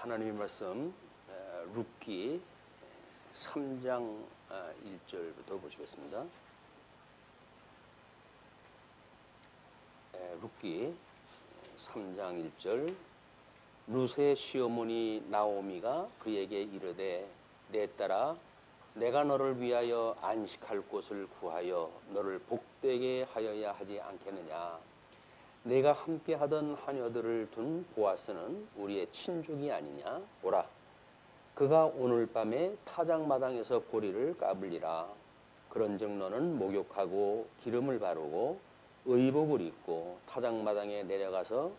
하나님의 말씀 룻기 3장 1절부터 보시겠습니다. 룻기 3장 1절. 룻의 시어머니 나오미가 그에게 이르되 내 딸아 내가 너를 위하여 안식할 곳을 구하여 너를 복되게 하여야 하지 않겠느냐. 내가 함께 하던 하녀들을 둔 보아스는 우리의 친족이 아니냐. 오라 그가 오늘 밤에 타작마당에서 보리를 까불리라. 그런즉 너는 목욕하고 기름을 바르고 의복을 입고 타작마당에 내려가서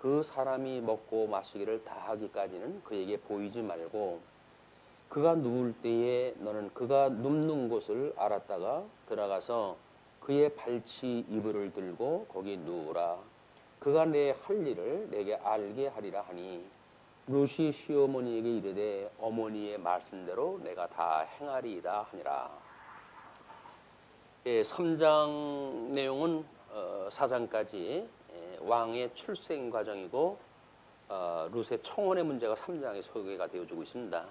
그 사람이 먹고 마시기를 다 하기까지는 그에게 보이지 말고 그가 누울 때에 너는 그가 눕는 곳을 알았다가 들어가서 그의 발치 이불을 들고 거기 누우라. 그가 내 할 일을 내게 알게 하리라 하니 룻이 시어머니에게 이르되 어머니의 말씀대로 내가 다 행하리이다 하니라. 3장 내용은 4장까지 왕의 출생 과정이고 룻의 청혼의 문제가 3장에 소개가 되어주고 있습니다.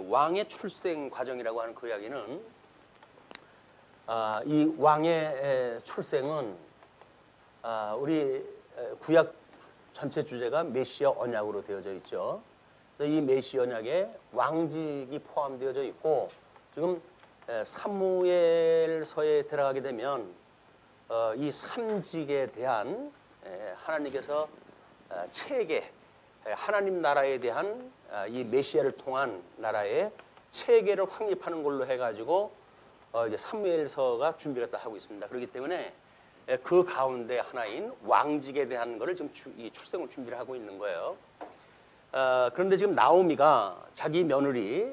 왕의 출생 과정이라고 하는 그 이야기는 이 왕의 출생은 우리 구약 전체 주제가 메시아 언약으로 되어져 있죠. 그래서 이 메시아 언약에 왕직이 포함되어져 있고 지금 사무엘서에 들어가게 되면 이 삼직에 대한 하나님께서 체계, 하나님 나라에 대한 이 메시아를 통한 나라의 체계를 확립하는 걸로 해가지고 이제 사무엘서가 준비를 다 하고 있습니다. 그렇기 때문에 그 가운데 하나인 왕직에 대한 것을 지금 이 출생을 준비를 하고 있는 거예요. 그런데 지금 나오미가 자기 며느리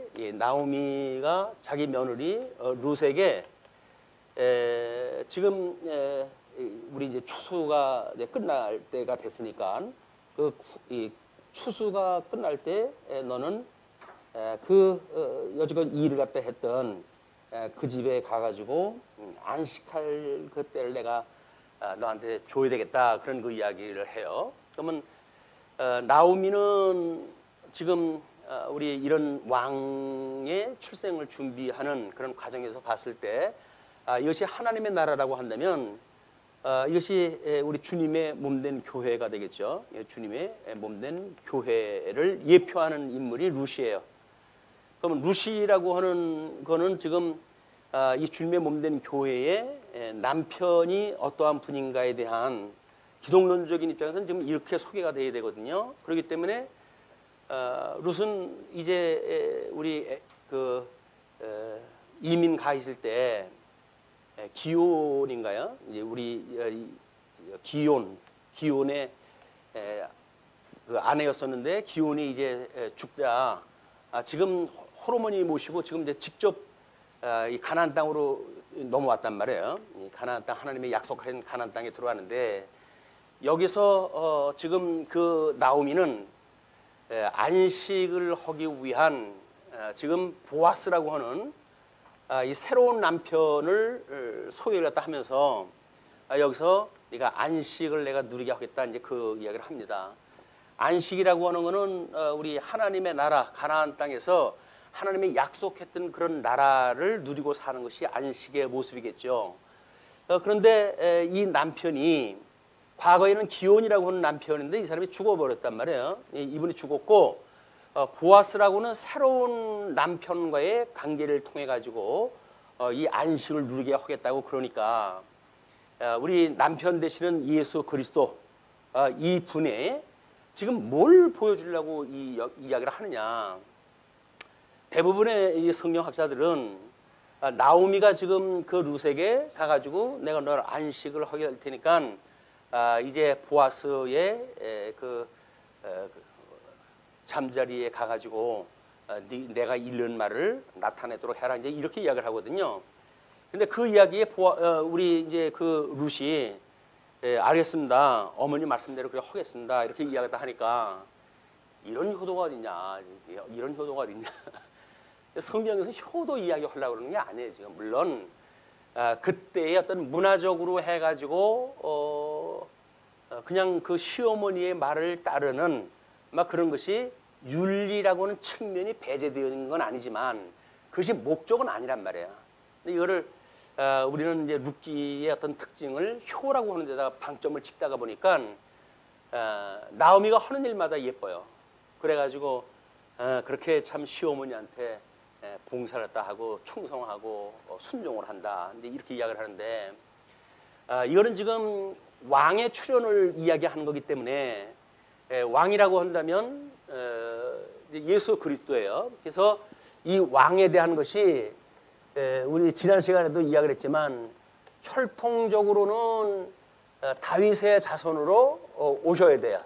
룻에게 지금 우리 이제 추수가 이제 끝날 때가 됐으니까 이 추수가 끝날 때 너는 여지껏 일을 갖다 했던 그 집에 가가지고 안식할 그 때를 내가 너한테 줘야 되겠다, 그런 그 이야기를 해요. 그러면 나오미는 지금 우리 이런 왕의 출생을 준비하는 그런 과정에서 봤을 때 이것이 하나님의 나라라고 한다면 이것이 우리 주님의 몸된 교회가 되겠죠. 주님의 몸된 교회를 예표하는 인물이 룻이에요. 그러면 룻이라고 하는 거는 지금 이 주님의 몸된 교회의 남편이 어떠한 분인가에 대한 기독론적인 입장에서는 지금 이렇게 소개가 돼야 되거든요. 그렇기 때문에 룻은 이제 우리 이민 가 있을 때 기온인가요? 이제 우리 기온의 그 아내였었는데 기온이 이제 죽자 지금 호르몬이 모시고 지금 이제 직접 이 가나안 땅으로 넘어왔단 말이에요. 이 가나안 땅, 하나님의 약속한 가나안 땅에 들어왔는데 여기서 지금 그 나오미는 안식을 하기 위한 지금 보아스라고 하는 이 새로운 남편을 소개를 갖다 하면서 여기서 네가 안식을 내가 누리게 하겠다, 이제 그 이야기를 합니다. 안식이라고 하는 것은 우리 하나님의 나라 가나안 땅에서 하나님이 약속했던 그런 나라를 누리고 사는 것이 안식의 모습이겠죠. 그런데 이 남편이 과거에는 기온이라고 하는 남편인데 이 사람이 죽어버렸단 말이에요. 이분이 죽었고 보아스라고는 새로운 남편과의 관계를 통해 가지고 이 안식을 누리게 하겠다고, 그러니까 우리 남편 되시는 예수 그리스도 이 분의 지금 뭘 보여주려고 이 이야기를 하느냐. 대부분의 이 성경학자들은 나오미가 지금 그 룻에게 가가지고 내가 너를 안식을 하게 할 테니까 이제 보아스의 잠자리에 가가지고 내가 잃는 말을 나타내도록 해라, 이제 이렇게 이야기를 하거든요. 근데 그 이야기에 우리 이제 그 룻이 알겠습니다, 어머니 말씀대로 그래 하겠습니다, 이렇게 이야기를 하니까 이런 효도가 어딨냐, 이런 효도가 어딨냐. 성경에서 효도 이야기 하려고 그러는 게 아니에요. 지금 물론 그때의 어떤 문화적으로 해가지고 그냥 그 시어머니의 말을 따르는 막 그런 것이 윤리라고 하는 측면이 배제되어 있는 건 아니지만 그것이 목적은 아니란 말이에요. 근데 이거를 우리는 이제 룻기의 어떤 특징을 효라고 하는 데다가 방점을 찍다가 보니까 나오미가 하는 일마다 예뻐요. 그래가지고 그렇게 참 시어머니한테 봉사를 다 하고 충성하고 순종을 한다. 근데 이렇게 이야기를 하는데 이거는 지금 왕의 출현을 이야기하는 거기 때문에 왕이라고 한다면 예수 그리스도예요. 그래서 이 왕에 대한 것이 우리 지난 시간에도 이야기를 했지만 혈통적으로는 다윗의 자손으로 오셔야 돼요.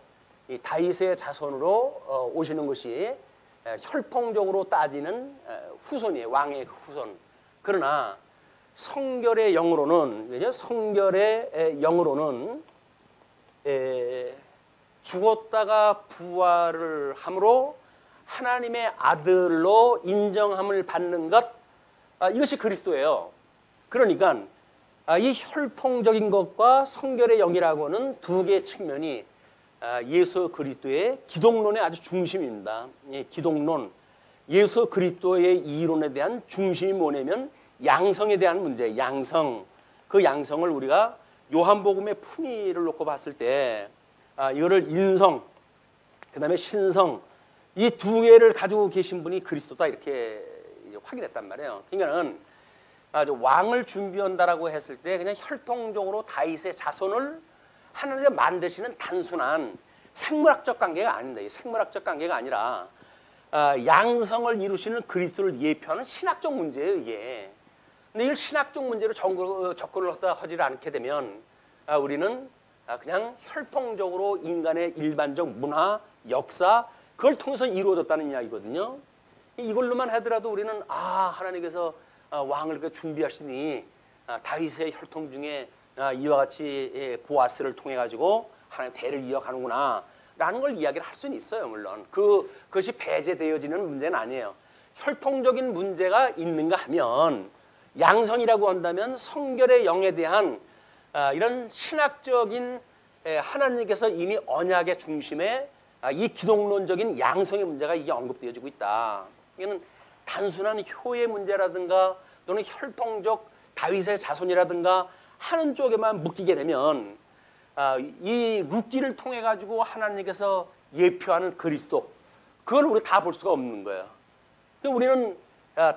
이 다윗의 자손으로 오시는 것이 혈통적으로 따지는 후손이에요. 왕의 후손. 그러나 성결의 영으로는 죽었다가 부활을 함으로 하나님의 아들로 인정함을 받는 것, 이것이 그리스도예요. 그러니까 이 혈통적인 것과 성결의 영이라고는 두 개의 측면이 예수 그리스도의 기독론의 아주 중심입니다. 기독론, 예수 그리스도의 이론에 대한 중심이 뭐냐면 양성에 대한 문제, 양성. 그 양성을 우리가 요한복음의 품위를 놓고 봤을 때 이거를 인성, 그 다음에 신성, 이 두 개를 가지고 계신 분이 그리스도다 이렇게 확인했단 말이에요. 그러니까는 왕을 준비한다라고 했을 때 그냥 혈통적으로 다윗의 자손을 하나님께서 만드시는 단순한 생물학적 관계가 아닙니다. 이 생물학적 관계가 아니라 양성을 이루시는 그리스도를 예표하는 신학적 문제예요, 이게. 근데 이걸 신학적 문제로 접근을 하지 않게 되면 우리는 그냥 혈통적으로 인간의 일반적 문화, 역사, 그걸 통해서 이루어졌다는 이야기거든요. 이걸로만 하더라도 우리는 하나님께서 왕을 준비하시니 다윗의 혈통 중에 이와 같이 보아스를 통해 가지고 하나님 대를 이어가는구나 라는 걸 이야기를 할 수는 있어요. 물론 그것이 배제되어지는 문제는 아니에요. 혈통적인 문제가 있는가 하면 양성이라고 한다면 성결의 영에 대한 이런 신학적인 하나님께서 이미 언약의 중심에 이 기독론적인 양성의 문제가 이게 언급되어지고 있다. 이거는 단순한 효의 문제라든가 또는 혈통적 다윗의 자손이라든가 하는 쪽에만 묶이게 되면 이 룻기를 통해 가지고 하나님께서 예표하는 그리스도, 그걸 우리 다 볼 수가 없는 거예요. 우리는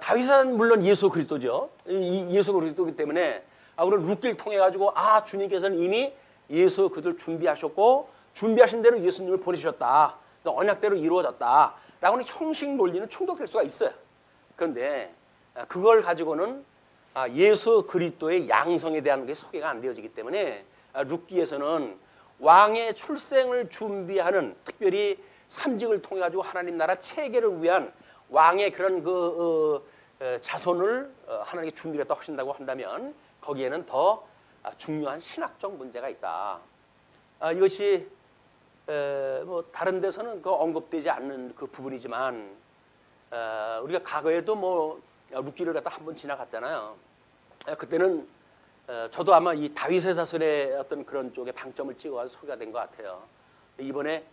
다윗은 물론 예수 그리스도죠. 이 예수 그리스도이기 때문에 우리는 룻기를 통해 가지고 주님께서는 이미 예수 그들 준비하셨고 준비하신 대로 예수님을 보내주셨다. 언약대로 이루어졌다. 라고는 형식 논리는 충돌될 수가 있어요. 그런데 그걸 가지고는 예수 그리스도의 양성에 대한 게 소개가 안 되어지기 때문에 룻기에서는 왕의 출생을 준비하는, 특별히 삼직을 통해 가지고 하나님 나라 체계를 위한 왕의 그런 자손을 하나님께 준비했다 하신다고 한다면 거기에는 더 중요한 신학적 문제가 있다. 이것이 뭐 다른 데서는 언급되지 않는 그 부분이지만 우리가 과거에도 뭐 룻기를 갖다 한번 지나갔잖아요. 그때는 저도 아마 이 다윗의 자손의 어떤 그런 쪽에 방점을 찍어서 소개가 된 것 같아요. 이번에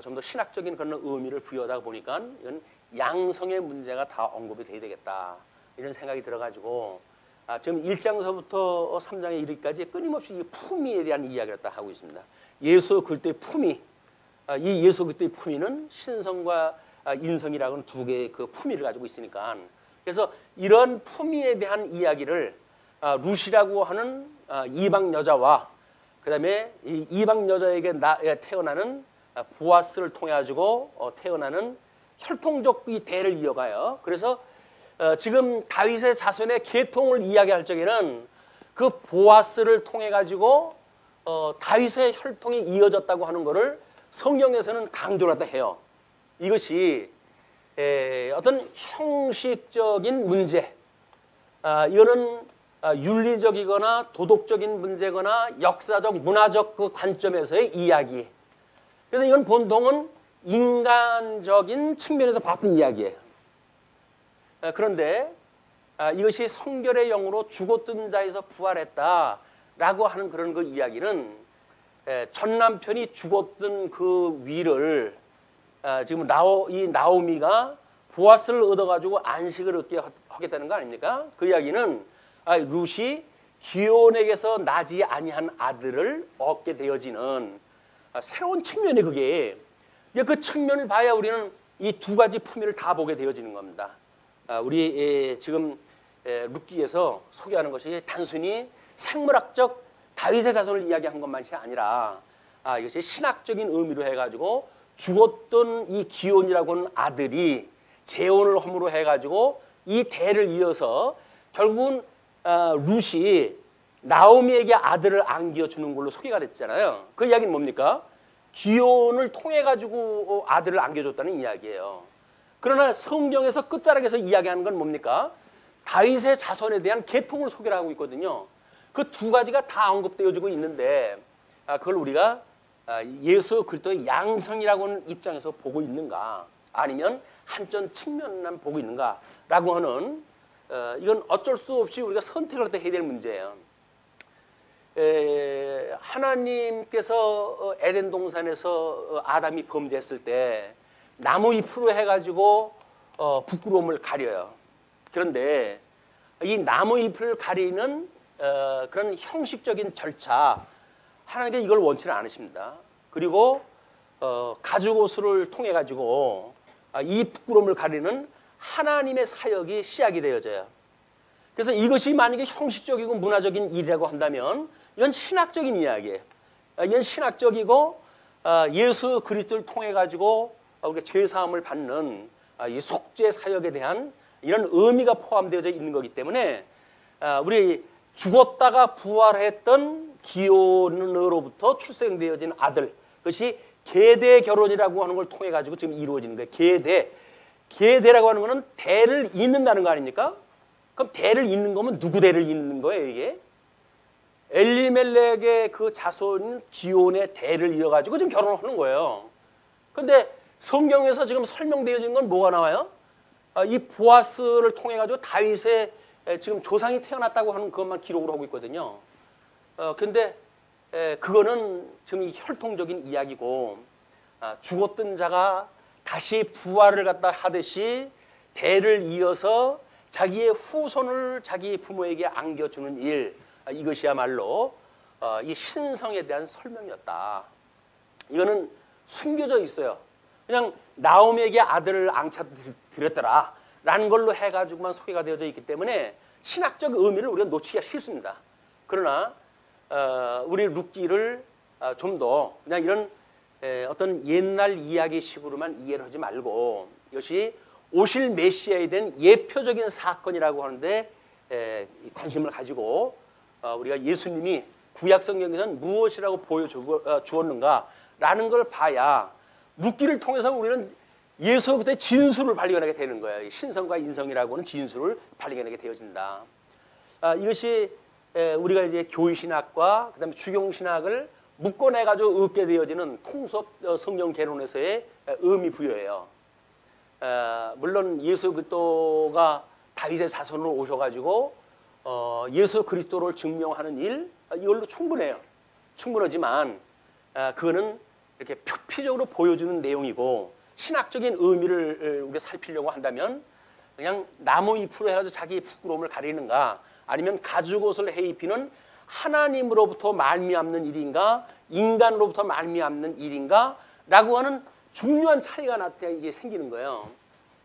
좀 더 신학적인 그런 의미를 부여하다 보니까 이건 양성의 문제가 다 언급이 돼야 되겠다 이런 생각이 들어가지고 지금 1장서부터 3장에 이르기까지 끊임없이 이 품위에 대한 이야기를 다 하고 있습니다. 예수 그리스도의 품위, 이 예수 그리스도의 품위는 신성과 인성이라고는 두 개의 그 품위를 가지고 있으니까, 그래서 이런 품위에 대한 이야기를 룻이라고 하는 이방 여자와 그다음에 이 이방 여자에게 태어나는 보아스를 통해 가지고 태어나는 혈통적 이 대를 이어가요. 그래서 지금 다윗의 자손의 계통을 이야기할 적에는 그 보아스를 통해 가지고 다윗의 혈통이 이어졌다고 하는 것을 성경에서는 강조를 하다 해요. 이것이 어떤 형식적인 문제, 이거는 윤리적이거나 도덕적인 문제거나 역사적, 문화적 그 관점에서의 이야기. 그래서 이건 보통은 인간적인 측면에서 봤던 이야기예요. 그런데 이것이 성결의 영으로 죽었던 자에서 부활했다라고 하는 그런 그 이야기는 전 남편이 죽었던 그 위를 지금 이 나오미가 보아스를 얻어가지고 안식을 얻게 하겠다는 거 아닙니까? 그 이야기는 룻이 기온에게서 나지 아니한 아들을 얻게 되어지는 새로운 측면이 그게 그 측면을 봐야 우리는 이 두 가지 품위를 다 보게 되어지는 겁니다. 우리 지금 룻기에서 소개하는 것이 단순히 생물학적 다윗의 자손을 이야기한 것만이 아니라 이것이 신학적인 의미로 해가지고 죽었던 이 기온이라고 하는 아들이 재혼을 함으로 해가지고 이 대를 이어서 결국은 룻이 나오미에게 아들을 안겨주는 걸로 소개가 됐잖아요. 그 이야기는 뭡니까? 기온을 통해 가지고 아들을 안겨줬다는 이야기예요. 그러나 성경에서 끝자락에서 이야기하는 건 뭡니까? 다윗의 자손에 대한 계통을 소개를 하고 있거든요. 그 두 가지가 다 언급되어지고 있는데 그걸 우리가 예수 그리스도의 양성이라고 하는 입장에서 보고 있는가, 아니면 한전 측면만 보고 있는가라고 하는 이건 어쩔 수 없이 우리가 선택을 해야 될 문제예요. 하나님께서 에덴 동산에서 아담이 범죄했을 때 나무 잎으로 해가지고 부끄러움을 가려요. 그런데 이 나무 잎을 가리는 그런 형식적인 절차, 하나님께서 이걸 원치는 않으십니다. 그리고 가죽옷을 통해 가지고 이 부끄러움을 가리는 하나님의 사역이 시작이 되어져요. 그래서 이것이 만약에 형식적이고 문화적인 일이라고 한다면 이건 신학적인 이야기예요. 이건 신학적이고 예수 그리스도를 통해 가지고 우리가 죄 사함을 받는 이 속죄 사역에 대한 이런 의미가 포함되어져 있는 거기 때문에 우리 죽었다가 부활했던 기온으로부터 출생되어진 아들, 그것이 계대 결혼이라고 하는 걸 통해 가지고 지금 이루어지는 거예요. 계대라고 하는 거는 대를 잇는다는 거 아닙니까? 그럼 대를 잇는 거면 누구 대를 잇는 거예요, 이게? 엘리멜렉의 그 자손 기온의 대를 이어가지고 지금 결혼하는 거예요. 근데 성경에서 지금 설명되어진 건 뭐가 나와요? 이 보아스를 통해 가지고 다윗의 지금 조상이 태어났다고 하는 그것만 기록을 하고 있거든요. 근데 그거는 지금 이 혈통적인 이야기고, 죽었던 자가 다시 부활을 갖다 하듯이 대를 이어서 자기의 후손을 자기 부모에게 안겨주는 일, 이것이야말로 이 신성에 대한 설명이었다. 이거는 숨겨져 있어요. 그냥 나오미에게 아들을 앙차드렸더라 라는 걸로 해가지고만 소개가 되어져 있기 때문에 신학적 의미를 우리가 놓치기가 쉽습니다. 그러나 우리 룻기를 좀 더 그냥 이런 어떤 옛날 이야기식으로만 이해를 하지 말고, 이것이 오실 메시아에 대한 예표적인 사건이라고 하는데 관심을 가지고 우리가 예수님이 구약 성경에서는 무엇이라고 보여주었는가라는 걸 봐야 룻기를 통해서 우리는 예수 그리스도의 진수를 발견하게 되는 거예요. 신성과 인성이라고 하는 진수를 발견하게 되어진다. 이것이 우리가 이제 교회신학과 그다음에 주경신학을 묶어내 가지고 얻게 되어지는 통속 성경 개론에서의 의미 부여예요. 물론 예수 그리스도가 다윗의 자손으로 오셔가지고 예수 그리스도를 증명하는 일, 이걸로 충분해요. 충분하지만 그거는 이렇게 표피적으로 보여주는 내용이고, 신학적인 의미를 우리가 살피려고 한다면 그냥 나무 잎으로 해가지고 자기 부끄러움을 가리는가, 아니면 가죽옷을 해 입히는 하나님으로부터 말미암는 일인가, 인간으로부터 말미암는 일인가 라고 하는 중요한 차이가 이게 생기는 거예요.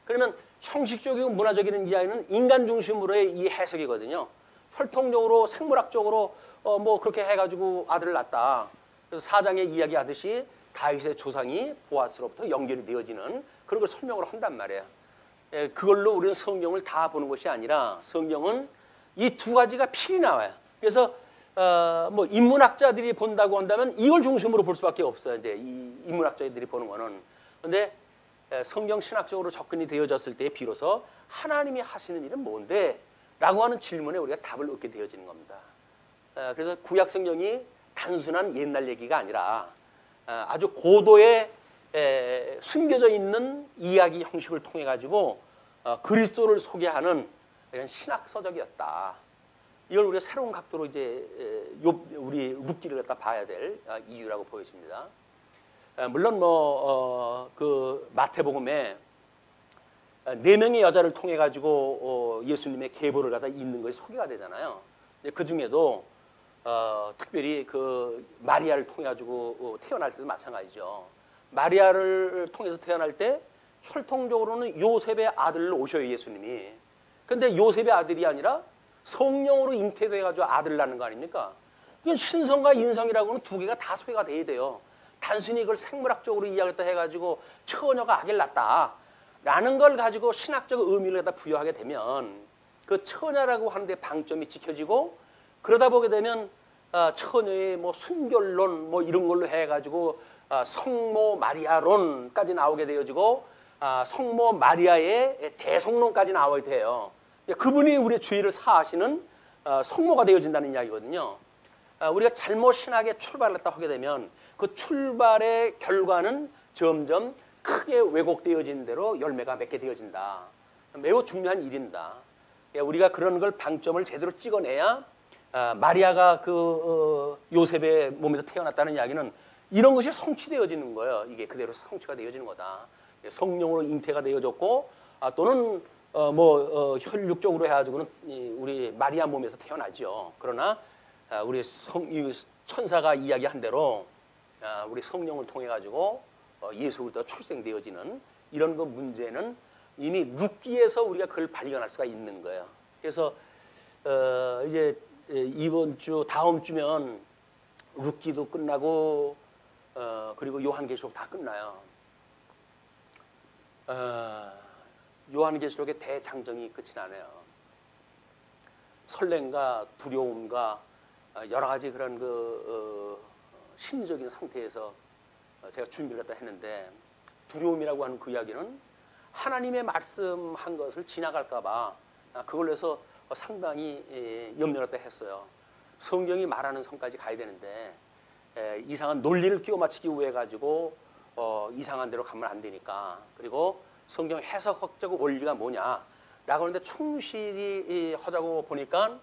그러면 형식적이고 문화적인 이야기는 인간 중심으로의 이 해석이거든요. 혈통적으로 생물학적으로 뭐 그렇게 해가지고 아들을 낳았다. 그래서 사장에 이야기하듯이 다윗의 조상이 보아스로부터 연결이 되어지는 그런 걸 설명을 한단 말이에요. 그걸로 우리는 성경을 다 보는 것이 아니라 성경은 이 두 가지가 필히 나와요. 그래서 뭐 인문학자들이 본다고 한다면 이걸 중심으로 볼 수밖에 없어요. 이제 이 인문학자들이 보는 거는. 그런데 성경 신학적으로 접근이 되어졌을 때 비로소 하나님이 하시는 일은 뭔데? 라고 하는 질문에 우리가 답을 얻게 되어지는 겁니다. 그래서 구약 성경이 단순한 옛날 얘기가 아니라 아주 고도의 숨겨져 있는 이야기 형식을 통해 가지고 그리스도를 소개하는 이런 신학 서적이었다. 이걸 우리가 새로운 각도로 이제 우리 룻기를 갖다 봐야 될 이유라고 보여집니다. 물론 그 마태복음에 4명의 여자를 통해 가지고 예수님의 계보를 갖다 잇는 것이 소개가 되잖아요. 그 중에도 특별히 그 마리아를 통해 가지고 태어날 때도 마찬가지죠. 마리아를 통해서 태어날 때 혈통적으로는 요셉의 아들로 오셔요, 예수님이. 근데 요셉의 아들이 아니라 성령으로 잉태돼 가지고 아들을 낳는 거 아닙니까? 이건 신성과 인성이라고는 두 개가 다 소개가 돼야 돼요. 단순히 그걸 생물학적으로 이야기했다 해가지고 처녀가 아기를 낳았다라는 걸 가지고 신학적 의미를 갖다 부여하게 되면 그 처녀라고 하는데 방점이 지켜지고, 그러다 보게 되면 처녀의 뭐 순결론 뭐 이런 걸로 해가지고 성모 마리아론까지 나오게 되어지고 성모 마리아의 대성론까지 나와야 돼요. 그분이 우리의 죄를 사하시는 성모가 되어진다는 이야기거든요. 우리가 잘못 신학에 출발을 했다 하게 되면 그 출발의 결과는 점점 크게 왜곡되어지는 대로 열매가 맺게 되어진다. 매우 중요한 일입니다. 우리가 그런 걸 방점을 제대로 찍어내야 마리아가 그 요셉의 몸에서 태어났다는 이야기는 이런 것이 성취되어지는 거예요. 이게 그대로 성취가 되어지는 거다. 성령으로 잉태가 되어졌고 또는 혈육적으로 해가지고는 우리 마리아 몸에서 태어나죠. 그러나 우리 천사가 이야기한 대로 우리 성령을 통해 가지고 예수로부터 출생되어지는 이런 그 문제는 이미 룻기에서 우리가 그걸 발견할 수가 있는 거예요. 그래서 이제 이번 주 다음 주면 룻기도 끝나고 그리고 요한계시록 다 끝나요. 요한계시록의 대장정이 끝이 나네요. 설렘과 두려움과 여러 가지 그런 그 심리적인 상태에서 제가 준비를 했다 했는데, 두려움이라고 하는 그 이야기는 하나님의 말씀한 것을 지나갈까 봐 그걸로 해서 상당히 염려를 했다 했어요. 성경이 말하는 선까지 가야 되는데 이상한 논리를 끼워 맞추기 위해 가지고 이상한 대로 가면 안 되니까. 그리고 성경 해석학적 원리가 뭐냐라고 하는데 충실히 하자고 보니까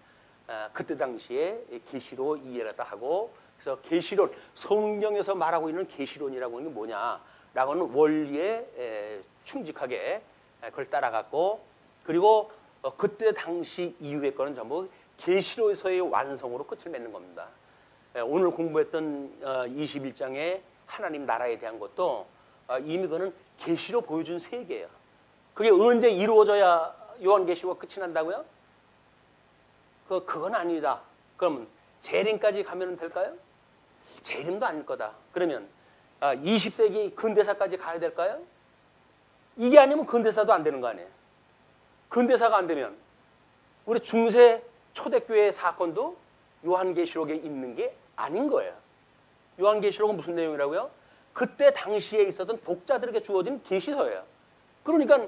그때 당시에 계시로 이해를 했다 하고, 그래서 계시론, 성경에서 말하고 있는 계시론이라고 하는 게 뭐냐라고 하는 원리에 충직하게 그걸 따라갔고, 그리고 그때 당시 이후의 거는 전부 계시로에서의 완성으로 끝을 맺는 겁니다. 오늘 공부했던 21장의 하나님 나라에 대한 것도 이미 그거는 계시로 보여준 세계예요. 그게 언제 이루어져야 요한계시록 끝이 난다고요? 그건 아니다. 그럼 재림까지 가면 될까요? 재림도 아닐 거다. 그러면 20세기 근대사까지 가야 될까요? 이게 아니면 근대사도 안 되는 거 아니에요? 근대사가 안 되면 우리 중세 초대교회 사건도 요한계시록에 있는 게 아닌 거예요. 요한계시록은 무슨 내용이라고요? 그때 당시에 있었던 독자들에게 주어진 계시서예요. 그러니까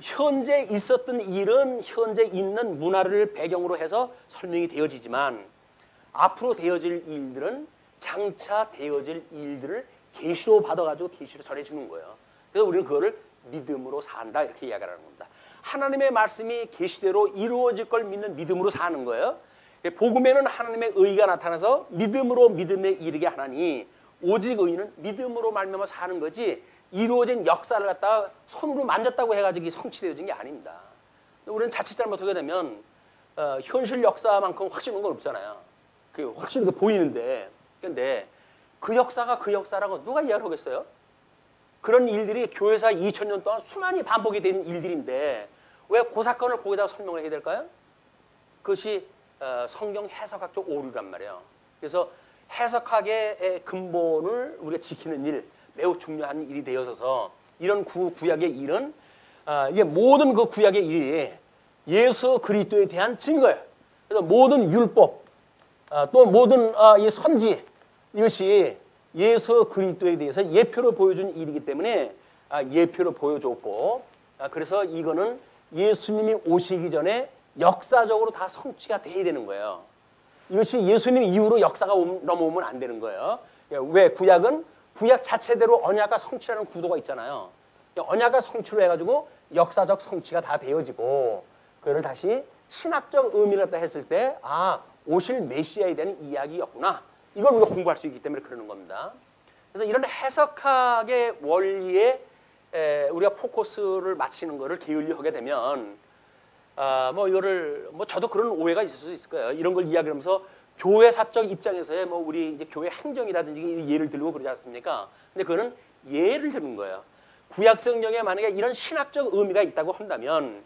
현재 있었던 일은 현재 있는 문화를 배경으로 해서 설명이 되어지지만 앞으로 되어질 일들은 장차 되어질 일들을 계시로 받아가지고 계시로 전해주는 거예요. 그래서 우리는 그거를 믿음으로 산다 이렇게 이야기하는 겁니다. 하나님의 말씀이 계시대로 이루어질 걸 믿는 믿음으로 사는 거예요. 복음에는 하나님의 의가 나타나서 믿음으로 믿음에 이르게 하나니 오직 의인은 믿음으로 말미암아 사는 거지 이루어진 역사를 갖다가 손으로 만졌다고 해가지고 성취되어진 게 아닙니다. 우리는 자칫 잘못하게 되면 현실 역사만큼 확실한 건 없잖아요. 그 확실하게 보이는데, 근데 그 역사가 그 역사라고 누가 이해를 하겠어요? 그런 일들이 교회사 2000년 동안 수많이 반복이 되는 일들인데 왜 그 사건을 거기다가 설명을 해야 될까요? 그것이 성경 해석학적 오류란 말이에요. 그래서 해석학의 근본을 우리가 지키는 일, 매우 중요한 일이 되어서 이런 구약의 일은 이게 모든 그 구약의 일이 예수 그리스도에 대한 증거예요. 그래서 모든 율법 또 모든 이 선지 이것이 예수 그리스도에 대해서 예표로 보여준 일이기 때문에 예표로 보여줬고, 그래서 이거는 예수님이 오시기 전에 역사적으로 다 성취가 돼야 되는 거예요. 이것이 예수님 이후로 역사가 넘어오면 안 되는 거예요. 왜? 구약은 구약 자체대로 언약과 성취라는 구도가 있잖아요. 언약과 성취로 해가지고 역사적 성취가 다 되어지고 그걸 다시 신학적 의미를 갖다 했을 때 오실 메시아에 대한 이야기였구나. 이걸 우리가 공부할 수 있기 때문에 그러는 겁니다. 그래서 이런 해석학의 원리에 우리가 포커스를 맞추는 것을 게을리하게 되면 뭐 이거를 뭐 저도 그런 오해가 있을 수 있을 거예요. 이런 걸 이야기하면서 교회사적 입장에서의 뭐 우리 이제 교회 행정이라든지 예를 들고 그러지 않습니까? 근데 그거는 예를 드는 거예요. 구약 성경에 만약에 이런 신학적 의미가 있다고 한다면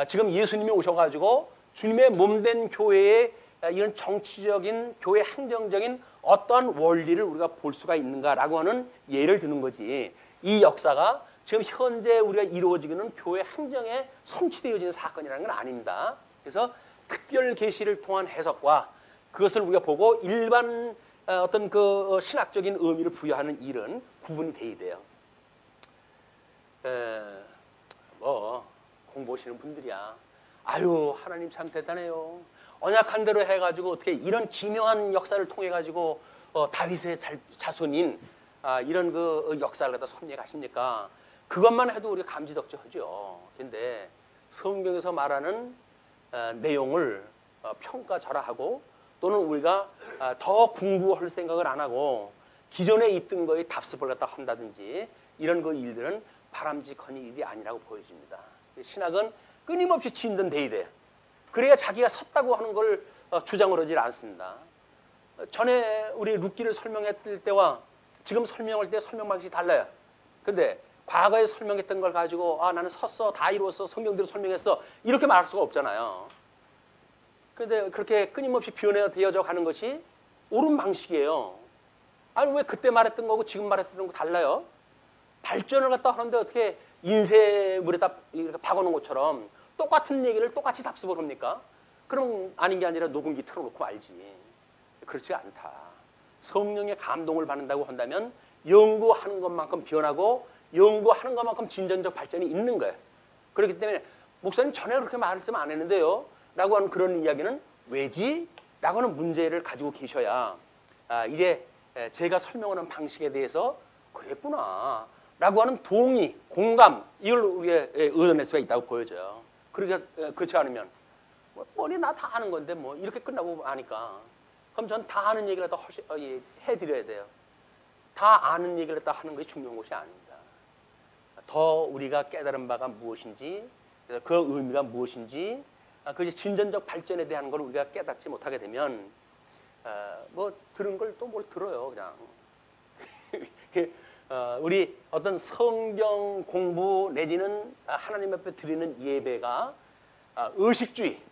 지금 예수님이 오셔가지고 주님의 몸된 교회에 이런 정치적인 교회 행정적인 어떠한 원리를 우리가 볼 수가 있는가라고 하는 예를 드는 거지. 이 역사가 지금 현재 우리가 이루어지는 교회 행정에 성취되어지는 사건이라는 건 아닙니다. 그래서 특별 계시를 통한 해석과 그것을 우리가 보고 일반 어떤 그 신학적인 의미를 부여하는 일은 구분이 돼야 돼요. 뭐 공부하시는 분들이야. 아유 하나님 참 대단해요. 언약한 대로 해가지고 어떻게 이런 기묘한 역사를 통해 가지고 다윗의 자손인 이런 그 역사를 갖다 섭리해 가십니까? 그것만 해도 우리가 감지덕지하죠. 그런데 성경에서 말하는 내용을 평가절하하고 또는 우리가 더 공부할 생각을 안 하고 기존에 있던 거에 답습을 갖다 한다든지 이런 그 일들은 바람직한 일이 아니라고 보여집니다. 신학은 끊임없이 진전돼야 돼요. 그래야 자기가 섰다고 하는 걸 주장을 하지 않습니다. 전에 우리 룻기를 설명했을 때와 지금 설명할 때 설명 방식이 달라요. 근데 과거에 설명했던 걸 가지고 나는 섰어, 다 이루었어, 성경대로 설명했어 이렇게 말할 수가 없잖아요. 근데 그렇게 끊임없이 변화되어져 가는 것이 옳은 방식이에요. 아니 왜 그때 말했던 거고 지금 말했던 거 달라요? 발전을 갖다 하는데 어떻게 인쇄물에다 이렇게 박아놓은 것처럼 똑같은 얘기를 똑같이 답습을 합니까? 그럼 아닌 게 아니라 녹음기 틀어놓고 알지. 그렇지 않다. 성령의 감동을 받는다고 한다면 연구하는 것만큼 변하고 연구하는 것만큼 진전적 발전이 있는 거예요. 그렇기 때문에 목사님 전에 그렇게 말씀 안 했는데요 라고 하는 그런 이야기는 왜지? 라고 하는 문제를 가지고 계셔야 이제 제가 설명하는 방식에 대해서 그랬구나 라고 하는 동의, 공감 이걸 우리가 얻어낼 수가 있다고 보여져요. 그러니까 그렇지 않으면 뻔히 나 다 아는 건데 뭐 이렇게 끝나고 아니까 그럼 전 다 아는 얘기를 다 해드려야 돼요. 다 아는 얘기를 다 하는 것이 중요한 것이 아닙니다. 더 우리가 깨달은 바가 무엇인지 그 의미가 무엇인지 그 진전적 발전에 대한 걸 우리가 깨닫지 못하게 되면 뭐 들은 걸 또 뭘 들어요 그냥. 우리 어떤 성경 공부 내지는 하나님 앞에 드리는 예배가 의식주의,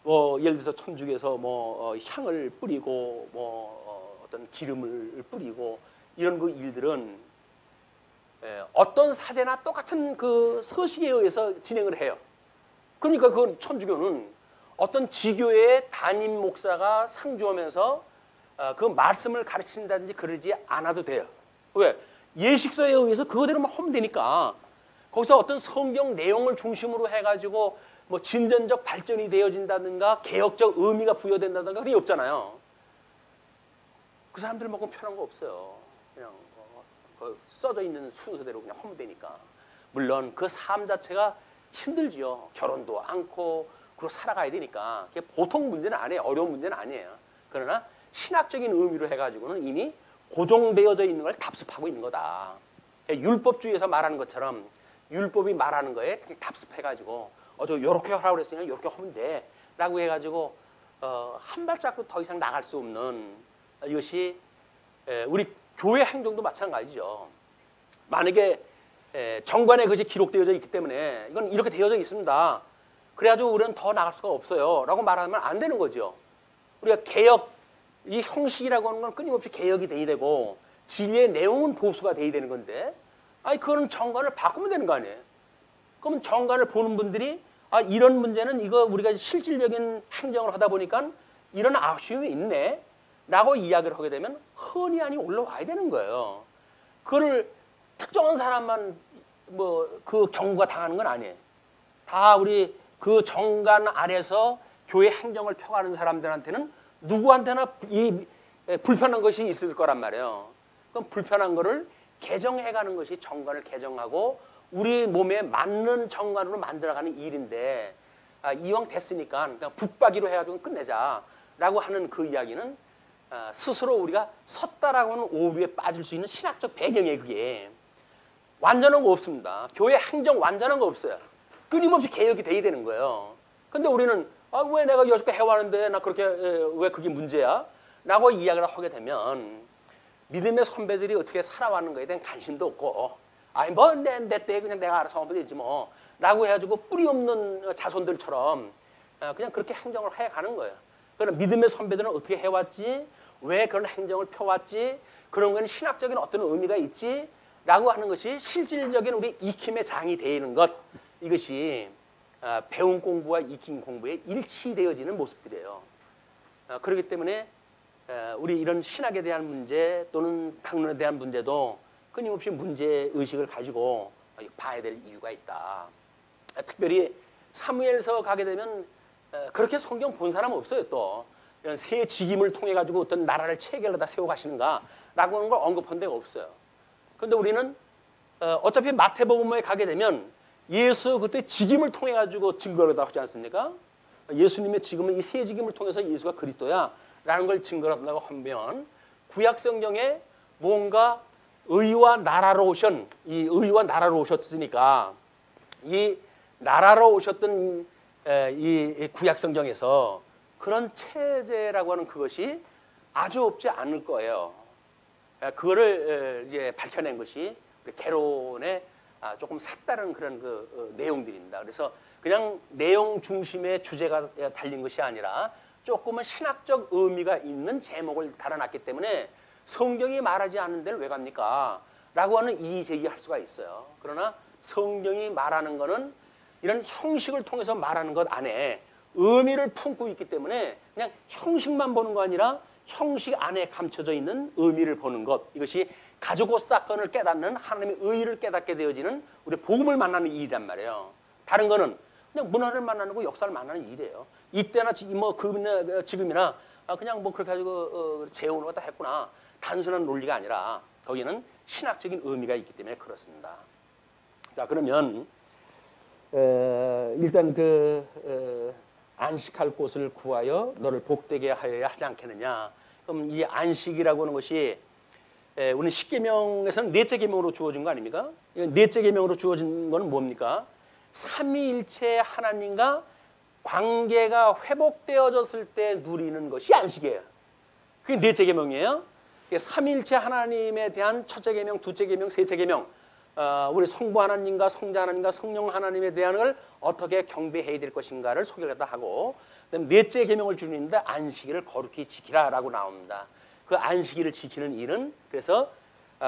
뭐 예를 들어서 천주교에서 뭐 향을 뿌리고 뭐 어떤 기름을 뿌리고 이런 그 일들은 어떤 사제나 똑같은 그 서식에 의해서 진행을 해요. 그러니까 그 천주교는 어떤 지교의 담임 목사가 상주하면서 그 말씀을 가르친다든지 그러지 않아도 돼요. 왜? 예식서에 의해서 그거대로만 하면 되니까 거기서 어떤 성경 내용을 중심으로 해가지고 뭐 진전적 발전이 되어진다든가 개혁적 의미가 부여된다든가 그게 없잖아요. 그 사람들 먹으면 편한 거 없어요. 그냥 써져 있는 순서대로 그냥 하면 되니까. 물론 그 삶 자체가 힘들지요. 결혼도 않고 그리고 살아가야 되니까 그게 보통 문제는 아니에요. 어려운 문제는 아니에요. 그러나 신학적인 의미로 해가지고는 이미 고정되어져 있는 걸 답습하고 있는 거다. 율법주의에서 말하는 것처럼 율법이 말하는 거에 답습해가지고 저 요렇게 하라고 그랬으니까 요렇게 하면 돼 라고 해가지고 한 발짝도 더 이상 나갈 수 없는 이것이 우리 교회 행정도 마찬가지죠. 만약에 정관에 그것이 기록되어져 있기 때문에 이건 이렇게 되어져 있습니다. 그래가지고 우리는 더 나갈 수가 없어요 라고 말하면 안 되는 거죠. 우리가 개혁, 이 형식이라고 하는 건 끊임없이 개혁이 돼야 되고 진리의 내용은 보수가 돼야 되는 건데 그거는 정관을 바꾸면 되는 거 아니에요. 그러면 정관을 보는 분들이 이런 문제는 이거 우리가 실질적인 행정을 하다 보니까 이런 아쉬움이 있네 라고 이야기를 하게 되면 흔히 아니 올라와야 되는 거예요. 그걸 특정한 사람만 뭐 그 경우가 당하는 건 아니에요. 다 우리 그 정관 아래서 교회 행정을 펴가는 사람들한테는 누구한테나 이 불편한 것이 있을 거란 말이에요. 그럼 불편한 거를 개정해가는 것이 정관을 개정하고 우리 몸에 맞는 정관으로 만들어가는 일인데 이왕 됐으니까 그냥 붙박이로 해가지고 끝내자라고 하는 그 이야기는 스스로 우리가 섰다라고 하는 오류에 빠질 수 있는 신학적 배경이에요. 그게 완전한 거 없습니다. 교회 행정 완전한 거 없어요. 끊임없이 개혁이 돼야 되는 거예요. 근데 우리는 왜 내가 여지껏 해왔는데 나 그렇게 왜 그게 문제야? 라고 이야기를 하게 되면 믿음의 선배들이 어떻게 살아왔는 거에 대한 관심도 없고 아니 뭐 내 때에 그냥 내가 알아서 하면 되지 뭐 라고 해가지고 뿌리 없는 자손들처럼 그냥 그렇게 행정을 해가는 거예요. 그럼 믿음의 선배들은 어떻게 해왔지? 왜 그런 행정을 펴왔지? 그런 건 신학적인 어떤 의미가 있지? 라고 하는 것이 실질적인 우리 익힘의 장이 되는 것, 이것이 배운 공부와 익힌 공부에 일치되어지는 모습들이에요. 그렇기 때문에 우리 이런 신학에 대한 문제 또는 강론에 대한 문제도 끊임없이 문제의식을 가지고 봐야 될 이유가 있다. 특별히 사무엘서 가게 되면 그렇게 성경 본 사람 없어요. 또 이런 새 직임을 통해 가지고 어떤 나라를 체계하다 세워가시는가라고 하는 걸 언급한 데가 없어요. 그런데 우리는 어차피 마태복음에 가게 되면 예수 그때 직임을 통해 가지고 증거를 다 하지 않습니까? 예수님의 직임은 이 새 직임을 통해서 예수가 그리스도야라는 걸 증거한다고 하면 구약 성경에 뭔가 의와 나라로 오신 이 의와 나라로 오셨으니까 이 나라로 오셨던 이 구약 성경에서 그런 체제라고 하는 그것이 아주 없지 않을 거예요. 그거를 이제 밝혀낸 것이 개론의 조금 색다른 그런 그 내용들입니다. 그래서 그냥 내용 중심의 주제가 달린 것이 아니라 조금은 신학적 의미가 있는 제목을 달아놨기 때문에 성경이 말하지 않는 데를 왜 갑니까? 라고 하는 이의 제기할 수가 있어요. 그러나 성경이 말하는 거는 이런 형식을 통해서 말하는 것 안에 의미를 품고 있기 때문에 그냥 형식만 보는 거 아니라 형식 안에 감춰져 있는 의미를 보는 것, 이것이 가지고 사건을 깨닫는 하나님의 의의를 깨닫게 되어지는 우리 복음을 만나는 일이란 말이에요. 다른 거는 그냥 문화를 만나는 거, 역사를 만나는 일이에요. 이때나 뭐 지금이나 그냥 뭐 그렇게 가지고 재혼을 갖다 했구나, 단순한 논리가 아니라 거기는 신학적인 의미가 있기 때문에 그렇습니다. 자, 그러면 일단 안식할 곳을 구하여 너를 복되게 하여야 하지 않겠느냐. 그럼 이 안식이라고 하는 것이 우리 십계명에서는 넷째 계명으로 주어진 거 아닙니까? 넷째 계명으로 주어진 거는 뭡니까? 삼위일체 하나님과 관계가 회복되어졌을 때 누리는 것이 안식이에요. 그게 넷째 계명이에요. 삼위일체 하나님에 대한 첫째 계명, 둘째 계명, 셋째 계명, 우리 성부 하나님과 성자 하나님과 성령 하나님에 대한 걸 어떻게 경배해야 될 것인가를 소개를 하고, 넷째 계명을 주는데 안식일을 거룩히 지키라라고 나옵니다. 그 안식일을 지키는 일은 그래서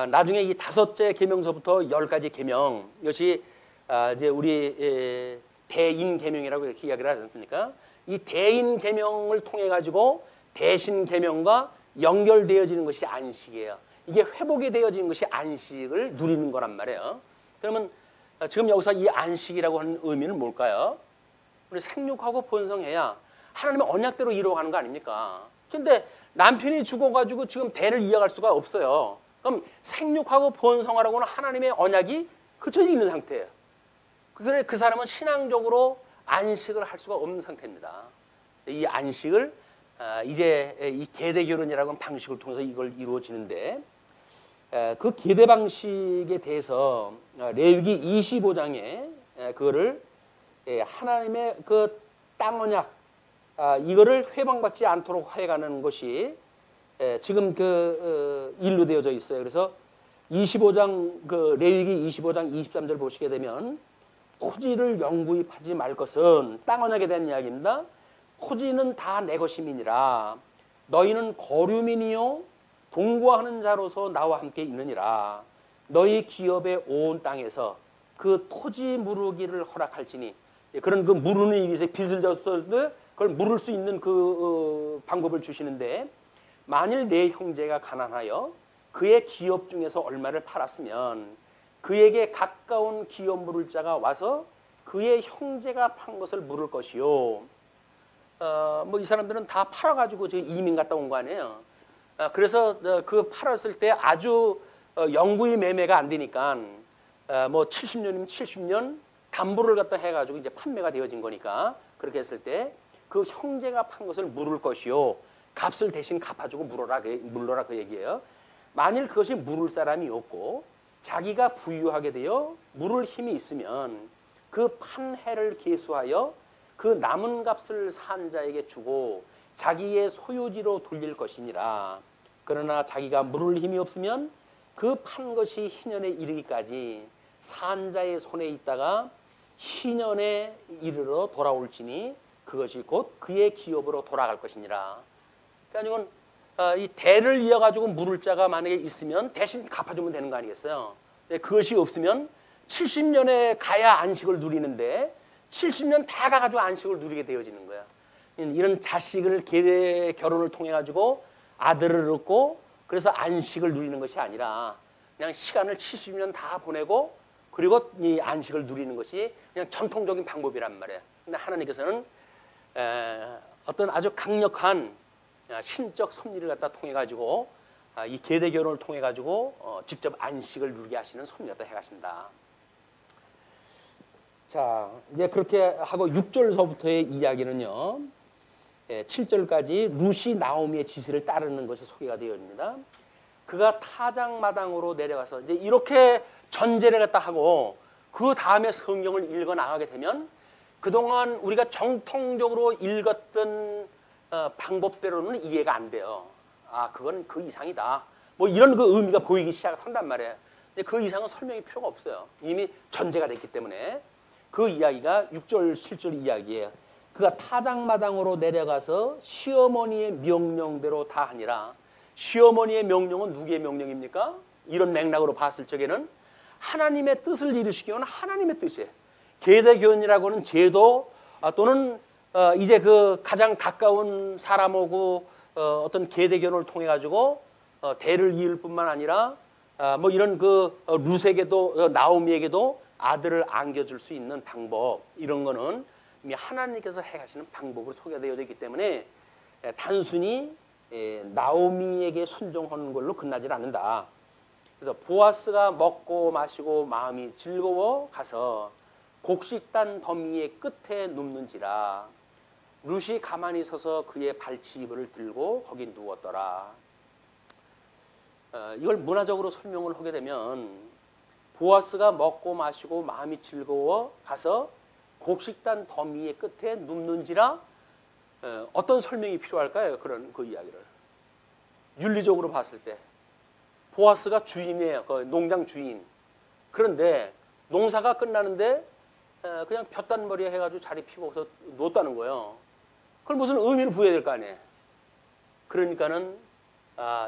나중에 이 다섯째 계명서부터 10가지 계명, 이것이 이제 우리 대인 계명이라고 이렇게 이야기를 하지 않습니까? 이 대인 계명을 통해 가지고 대신 계명과 연결되어지는 것이 안식이에요. 이게 회복이 되어지는 것이 안식을 누리는 거란 말이에요. 그러면 지금 여기서 이 안식이라고 하는 의미는 뭘까요? 우리 생육하고 번성해야 하나님의 언약대로 이루어가는 거 아닙니까? 근데 남편이 죽어가지고 지금 대를 이어갈 수가 없어요. 그럼 생육하고 번성하라고는 하나님의 언약이 그쳐져 있는 상태예요. 그래 그 사람은 신앙적으로 안식을 할 수가 없는 상태입니다. 이 안식을 이제 이 계대 결혼이라고 하는 방식을 통해서 이걸 이루어지는데, 그 계대 방식에 대해서 레위기 25장에 그거를 하나님의 그 땅 언약, 이거를 회방받지 않도록 해가는 것이 지금 일로 되어져 있어요. 그래서 25장 레위기 25장 23절 보시게 되면 토지를 영구입하지 말 것은 땅 언약에 대한 이야기입니다. 토지는 다 내 것임이니라. 너희는 거류민이요 동거하는 자로서 나와 함께 있느니라. 너희 기업의 온 땅에서 그 토지 무르기를 허락할지니, 그런 그 무르는 일에서 빚을 졌을 때 그걸 물을 수 있는 그 방법을 주시는데, 만일 내 형제가 가난하여 그의 기업 중에서 얼마를 팔았으면 그에게 가까운 기업 물을 자가 와서 그의 형제가 판 것을 물을 것이요. 뭐 이 사람들은 다 팔아가지고 이민 갔다 온 거 아니에요. 그래서 그 팔았을 때 아주 영구히 매매가 안 되니까 뭐 70년이면 70년 담보를 갖다 해가지고 이제 판매가 되어진 거니까, 그렇게 했을 때 그 형제가 판 것을 물을 것이요. 값을 대신 갚아주고 물러라 그 얘기예요. 만일 그것이 물을 사람이 없고 자기가 부유하게 되어 물을 힘이 있으면 그 판해를 계수하여 그 남은 값을 산 자에게 주고 자기의 소유지로 돌릴 것이니라. 그러나 자기가 물을 힘이 없으면 그 판 것이 희년에 이르기까지 산 자의 손에 있다가 희년에 이르러 돌아올지니 그것이 곧 그의 기업으로 돌아갈 것이니라. 그러니까 이건 이 대를 이어가지고 물을 자가 만약에 있으면 대신 갚아주면 되는 거 아니겠어요? 그것이 없으면 70년에 가야 안식을 누리는데 70년 다 가가지고 안식을 누리게 되어지는 거야. 이런 자식을 계대 결혼을 통해 가지고 아들을 얻고 그래서 안식을 누리는 것이 아니라 그냥 시간을 70년 다 보내고 그리고 이 안식을 누리는 것이 그냥 전통적인 방법이란 말이에요. 근데 하나님께서는 어떤 아주 강력한 신적 섭리를 갖다 통해 가지고 이 계대 결혼을 통해 가지고 직접 안식을 누리게 하시는 섭리를 갖다 해 가신다. 자, 이제 그렇게 하고 6절서부터의 이야기는요. 7절까지 룻이 나오미의 지시를 따르는 것이 소개가 되어 있습니다. 그가 타작마당으로 내려가서 이제 이렇게 전제를 갖다 하고 그 다음에 성경을 읽어 나가게 되면 그동안 우리가 정통적으로 읽었던 방법대로는 이해가 안 돼요. 아, 그건 그 이상이다. 뭐 이런 그 의미가 보이기 시작한단 말이에요. 근데 그 이상은 설명이 필요가 없어요. 이미 전제가 됐기 때문에. 그 이야기가 6절, 7절 이야기예요. 그가 타작마당으로 내려가서 시어머니의 명령대로 다 하니라. 시어머니의 명령은 누구의 명령입니까? 이런 맥락으로 봤을 적에는 하나님의 뜻을 이루시기 위한 하나님의 뜻이에요. 계대교훈이라고는 제도 또는 이제 그 가장 가까운 사람하고 어떤 계대교훈을 통해 가지고 대를 이을 뿐만 아니라 뭐 이런 그 룻에게도 나오미에게도 아들을 안겨줄 수 있는 방법 이런 거는 이미 하나님께서 해가시는 방법으로 소개되어 있기 때문에 단순히 나오미에게 순종하는 걸로 끝나질 않는다. 그래서 보아스가 먹고 마시고 마음이 즐거워 가서 곡식단 더미의 끝에 눕는지라 룻이 가만히 서서 그의 발치이불을 들고 거기 누웠더라. 이걸 문화적으로 설명을 하게 되면 보아스가 먹고 마시고 마음이 즐거워 가서 곡식단 더미의 끝에 눕는지라 어떤 설명이 필요할까요? 그런 그 이야기를 윤리적으로 봤을 때 보아스가 주인이에요. 그 농장 주인. 그런데 농사가 끝나는데 그냥 볕단머리에 해가지고 자리 피고서 놓았다는 거예요. 그걸 무슨 의미를 부여해야 될 거 아니에요. 그러니까는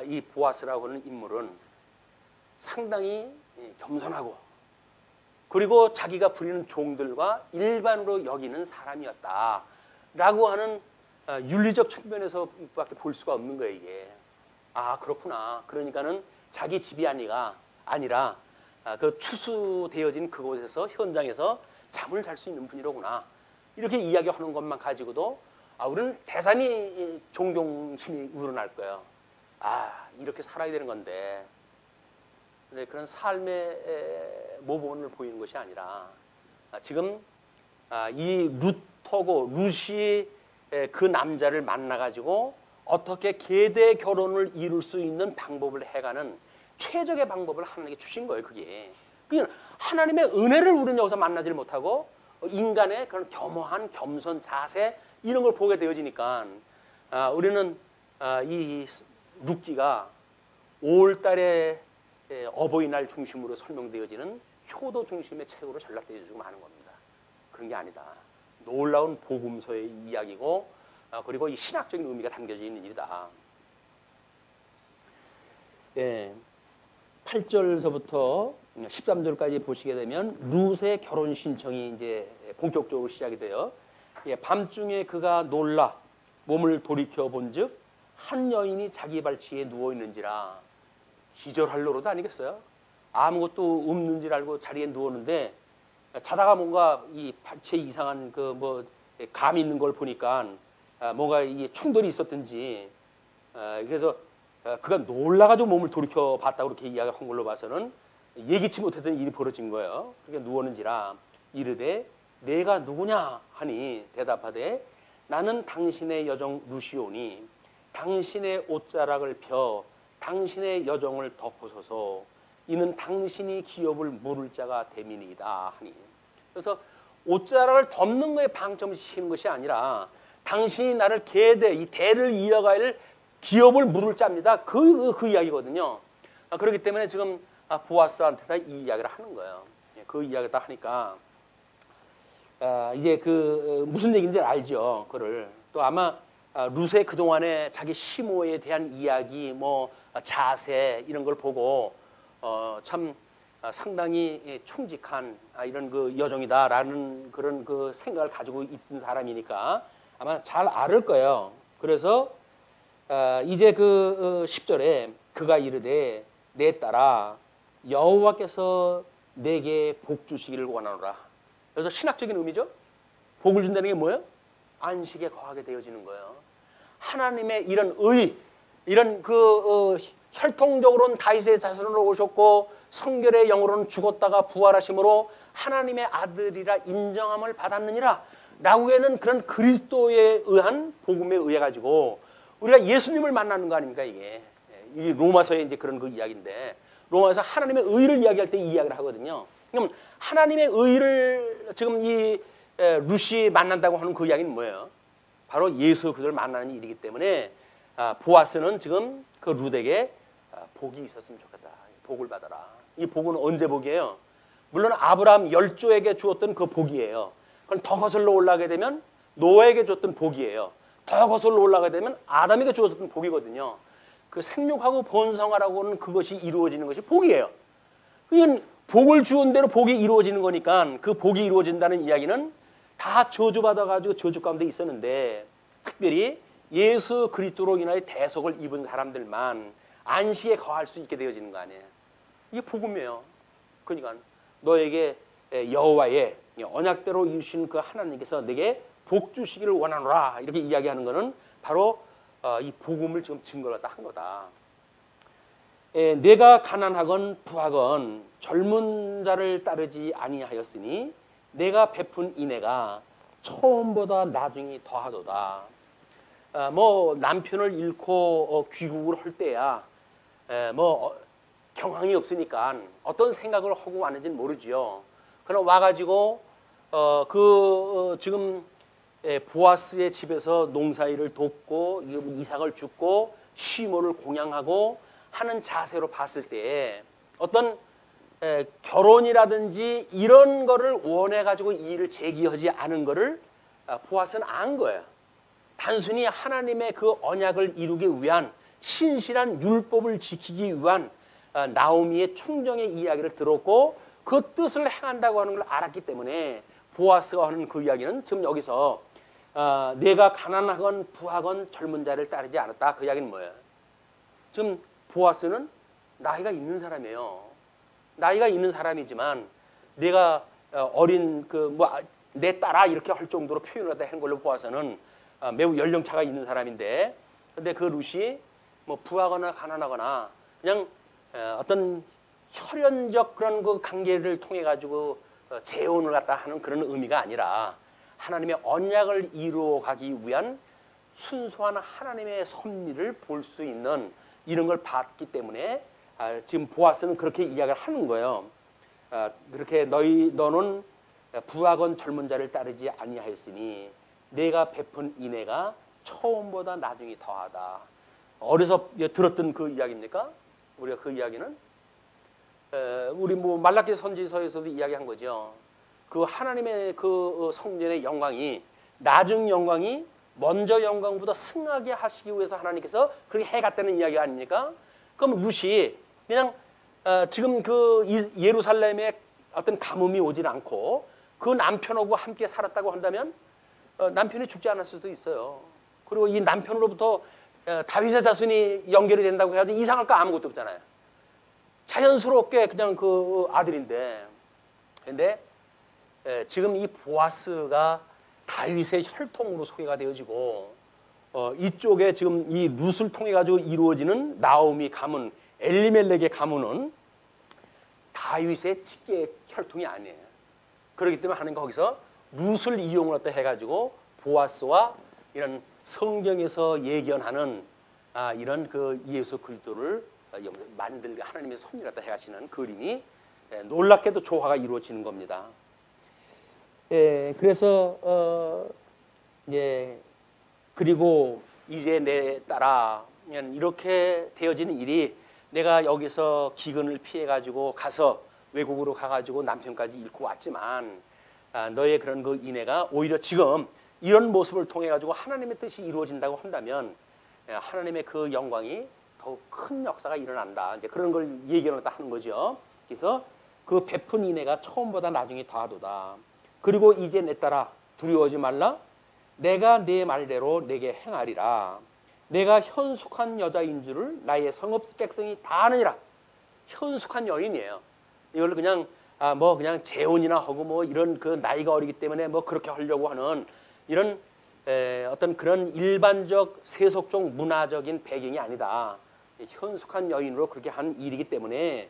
이 보아스라고 하는 인물은 상당히 겸손하고 그리고 자기가 부리는 종들과 일반으로 여기는 사람이었다라고 하는 윤리적 측면에서밖에 볼 수가 없는 거예요. 이게 아 그렇구나. 그러니까는 자기 집이 아니라 그 추수되어진 그곳에서 현장에서 잠을 잘 수 있는 분이로구나. 이렇게 이야기하는 것만 가지고도 우리는 대단히 존경심이 우러날 거예요. 아 이렇게 살아야 되는 건데 근데 그런 삶의 모범을 보이는 것이 아니라 지금 이 룻이 그 남자를 만나가지고 어떻게 계대 결혼을 이룰 수 있는 방법을 해가는 최적의 방법을 하나님께 주신 거예요. 그게 그냥 하나님의 은혜를 우리는 여기서 만나질 못하고 인간의 그런 겸허한 겸손 자세 이런 걸 보게 되어지니까 우리는 이 룻기가 5월달에 어버이날 중심으로 설명되어지는 효도 중심의 책으로 전락되어지고 마는 겁니다. 그런 게 아니다. 놀라운 복음서의 이야기고 그리고 이 신학적인 의미가 담겨져 있는 일이다. 8절서부터 13절까지 보시게 되면 룻의 결혼 신청이 이제 본격적으로 시작이 돼요. 밤중에 그가 놀라 몸을 돌이켜 본즉 한 여인이 자기 발치에 누워 있는지라. 기절할 노릇 아니겠어요? 아무것도 없는 줄 알고 자리에 누웠는데 자다가 뭔가 이 발치에 이상한 그 뭐 감 있는 걸 보니까 뭔가 이 충돌이 있었든지 그래서 그가 놀라가지고 몸을 돌이켜 봤다고 그렇게 이야기한 걸로 봐서는 예기치 못했던 일이 벌어진 거예요. 그렇게 누웠는지라 이르되 내가 누구냐 하니 대답하되 나는 당신의 여종 루시오니 당신의 옷자락을 펴 당신의 여종을 덮으소서. 이는 당신이 기업을 물을 자가 됨이니이다 하니. 그래서 옷자락을 덮는 거에 방점을 치는 것이 아니라 당신이 나를 계대, 이 대를 이어갈 기업을 물을 자입니다. 그 이야기거든요. 그렇기 때문에 지금 보아스한테 다 이 이야기를 하는 거예요. 그 이야기를 다 하니까 이제 무슨 얘기인지 알죠. 그를 또 아마 룻의 그동안에 자기 시모에 대한 이야기, 뭐 자세 이런 걸 보고 참 상당히 충직한 이런 그 여종이다라는 그런 그 생각을 가지고 있던 사람이니까 아마 잘 알을 거예요. 그래서 이제 10절에 그가 이르되 내 딸아 여호와께서 내게 복 주시기를 원하노라. 그래서 신학적인 의미죠. 복을 준다는 게 뭐예요? 안식에 거하게 되어지는 거예요. 하나님의 이런 이런 혈통적으로는 다윗의 자손으로 오셨고 성결의 영으로는 죽었다가 부활하심으로 하나님의 아들이라 인정함을 받았느니라 라고에는 그런 그리스도에 의한 복음에 의해 가지고 우리가 예수님을 만나는 거 아닙니까? 이게 로마서의 이제 그런 그 이야기인데, 로마에서 하나님의 의를 이야기할 때 이 이야기를 하거든요. 그럼 하나님의 의를 지금 이 룻이 만난다고 하는 그 이야기는 뭐예요? 바로 예수 그리스도를 만나는 일이기 때문에 보아스는 지금 그 룻에게 복이 있었으면 좋겠다. 복을 받아라. 이 복은 언제 복이에요? 물론 아브라함 열조에게 주었던 그 복이에요. 그럼 더 거슬러 올라가게 되면 노아에게 줬던 복이에요. 더 거슬러 올라가게 되면 아담에게 주었던 복이거든요. 그 생육하고 번성하라고 하는 그것이 이루어지는 것이 복이에요. 그러니까 복을 주은 대로 복이 이루어지는 거니까 그 복이 이루어진다는 이야기는 다 저주받아가지고 저주 가운데 있었는데 특별히 예수 그리스도로 인하여 대속을 입은 사람들만 안식에 거할 수 있게 되어지는 거 아니에요. 이게 복음이에요. 그러니까 너에게 여호와의 언약대로 이루신 그 하나님께서 내게 복 주시기를 원하노라 이렇게 이야기하는 것은 바로 이 복음을 지금 증거를 한 거다. 내가 가난하건 부하건 젊은 자를 따르지 아니하였으니 내가 베푼 인애가 처음보다 나중이 더하도다. 뭐 남편을 잃고 귀국을 할 때야 뭐 경황이 없으니까 어떤 생각을 하고 왔는지는 모르지요. 그럼 와가지고 지금 보아스의 집에서 농사일을 돕고 이삭을 줍고 시모를 공양하고 하는 자세로 봤을 때 어떤 결혼이라든지 이런 거를 원해가지고 이 일을 제기하지 않은 거를 보아스는 안 거예요. 단순히 하나님의 그 언약을 이루기 위한 신실한 율법을 지키기 위한 나오미의 충정의 이야기를 들었고 그 뜻을 행한다고 하는 걸 알았기 때문에 보아스가 하는 그 이야기는 지금 여기서 내가 가난하건 부하건 젊은 자를 따르지 않았다. 그 이야기는 뭐예요? 지금 보아스는 나이가 있는 사람이에요. 나이가 있는 사람이지만 내가 어린 내 딸아 이렇게 할 정도로 표현을 한 걸로 보아서는 매우 연령차가 있는 사람인데, 근데 그 룻이 뭐 부하거나 가난하거나 그냥 어떤 혈연적 그런 그 관계를 통해 가지고 재혼을 갖다 하는 그런 의미가 아니라 하나님의 언약을 이루어 가기 위한 순수한 하나님의 섭리를 볼 수 있는 이런 걸 봤기 때문에 지금 보아스는 그렇게 이야기를 하는 거예요. 그렇게 너는 부하건 젊은 자를 따르지 아니하였으니 내가 베푼 인애가 처음보다 나중이 더하다. 어려서 들었던 그 이야기입니까? 우리가 그 이야기는 우리 뭐 말라기 선지서에서도 이야기한 거죠. 그 하나님의 그 성전의 영광이 나중 영광이 먼저 영광보다 승하게 하시기 위해서 하나님께서 그렇게 해갔다는 이야기 아닙니까? 그럼 룻이 그냥 지금 그 예루살렘에 어떤 가뭄이 오질 않고 그 남편하고 함께 살았다고 한다면 남편이 죽지 않았을 수도 있어요. 그리고 이 남편으로부터 다윗의 자손이 연결이 된다고 해야지 이상할 거 아무것도 없잖아요. 자연스럽게 그냥 그 아들인데, 근데 지금 이 보아스가 다윗의 혈통으로 소개가 되어지고 이쪽에 지금 이 룻을 통해 가지고 이루어지는 나오미 가문, 엘리멜렉의 가문은 다윗의 직계 혈통이 아니에요. 그렇기 때문에 하나님과 거기서 룻을 이용을 해가지고 보아스와 이런 성경에서 예견하는 이런 그 예수 그리스도를 만들게 하나님의 섭리를 갖다 해가시는 그림이 놀랍게도 조화가 이루어지는 겁니다. 그래서 그리고 이제 내 딸아, 이렇게 되어지는 일이 내가 여기서 기근을 피해 가지고 가서 외국으로 가가지고 남편까지 잃고 왔지만 너의 그런 그 인애가 오히려 지금 이런 모습을 통해 가지고 하나님의 뜻이 이루어진다고 한다면 하나님의 그 영광이 더욱 큰 역사가 일어난다. 이제 그런 걸 얘기하는 거죠. 그래서 그 베푼 인애가 처음보다 나중에 더하도다. 그리고 이제 내 딸아 두려워하지 말라. 내가 네 말대로 내게 행하리라. 내가 현숙한 여자인 줄을 나의 성읍 백성이 다 아느니라. 현숙한 여인이에요. 이걸 그냥 그냥 재혼이나 하고 뭐 이런 그 나이가 어리기 때문에 뭐 그렇게 하려고 하는 이런 어떤 그런 일반적 세속적 문화적인 배경이 아니다. 현숙한 여인으로 그렇게 한 일이기 때문에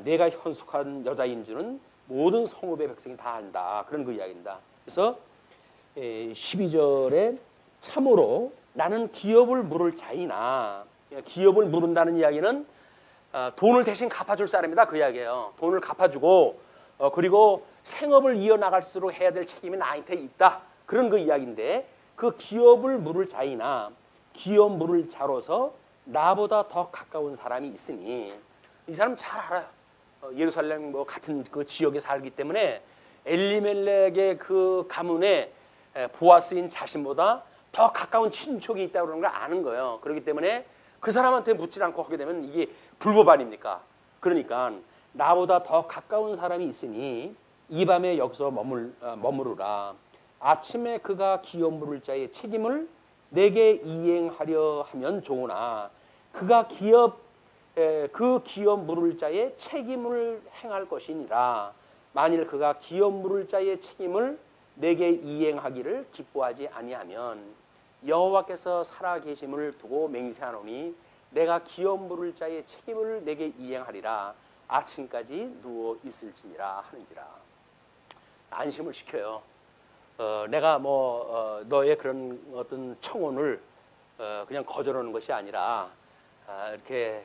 내가 현숙한 여자인 줄은 모든 성읍의 백성이 다 안다. 그런 그 이야기입니다. 그래서 12절에 참으로 나는 기업을 물을 자이나, 기업을 물은다는 이야기는 돈을 대신 갚아줄 사람이다 그 이야기예요. 돈을 갚아주고 그리고 생업을 이어나갈수록 해야 될 책임이 나한테 있다. 그런 그 이야기인데 그 기업을 물을 자이나 기업 물을 자로서 나보다 더 가까운 사람이 있으니 이 사람 잘 알아요. 예루살렘 뭐 같은 그 지역에 살기 때문에 엘리멜렉의 그 가문에 보아스인 자신보다 더 가까운 친족이 있다고 그러는 걸 아는 거예요. 그렇기 때문에 그 사람한테 묻지 않고 하게 되면 이게 불법 아닙니까? 그러니까 나보다 더 가까운 사람이 있으니 이 밤에 여기서 머무르라. 아침에 그가 기업 물을 자의 책임을 내게 이행하려 하면 좋으나 그가 그 기업 물을 자의 책임을 행할 것이니라. 만일 그가 기업 물을 자의 책임을 내게 이행하기를 기뻐하지 아니하면 여호와께서 살아계심을 두고 맹세하노니 내가 기업 물을 자의 책임을 내게 이행하리라. 아침까지 누워 있을지니라 하는지라. 안심을 시켜요. 내가 너의 그런 어떤 청혼을 그냥 거절하는 것이 아니라 이렇게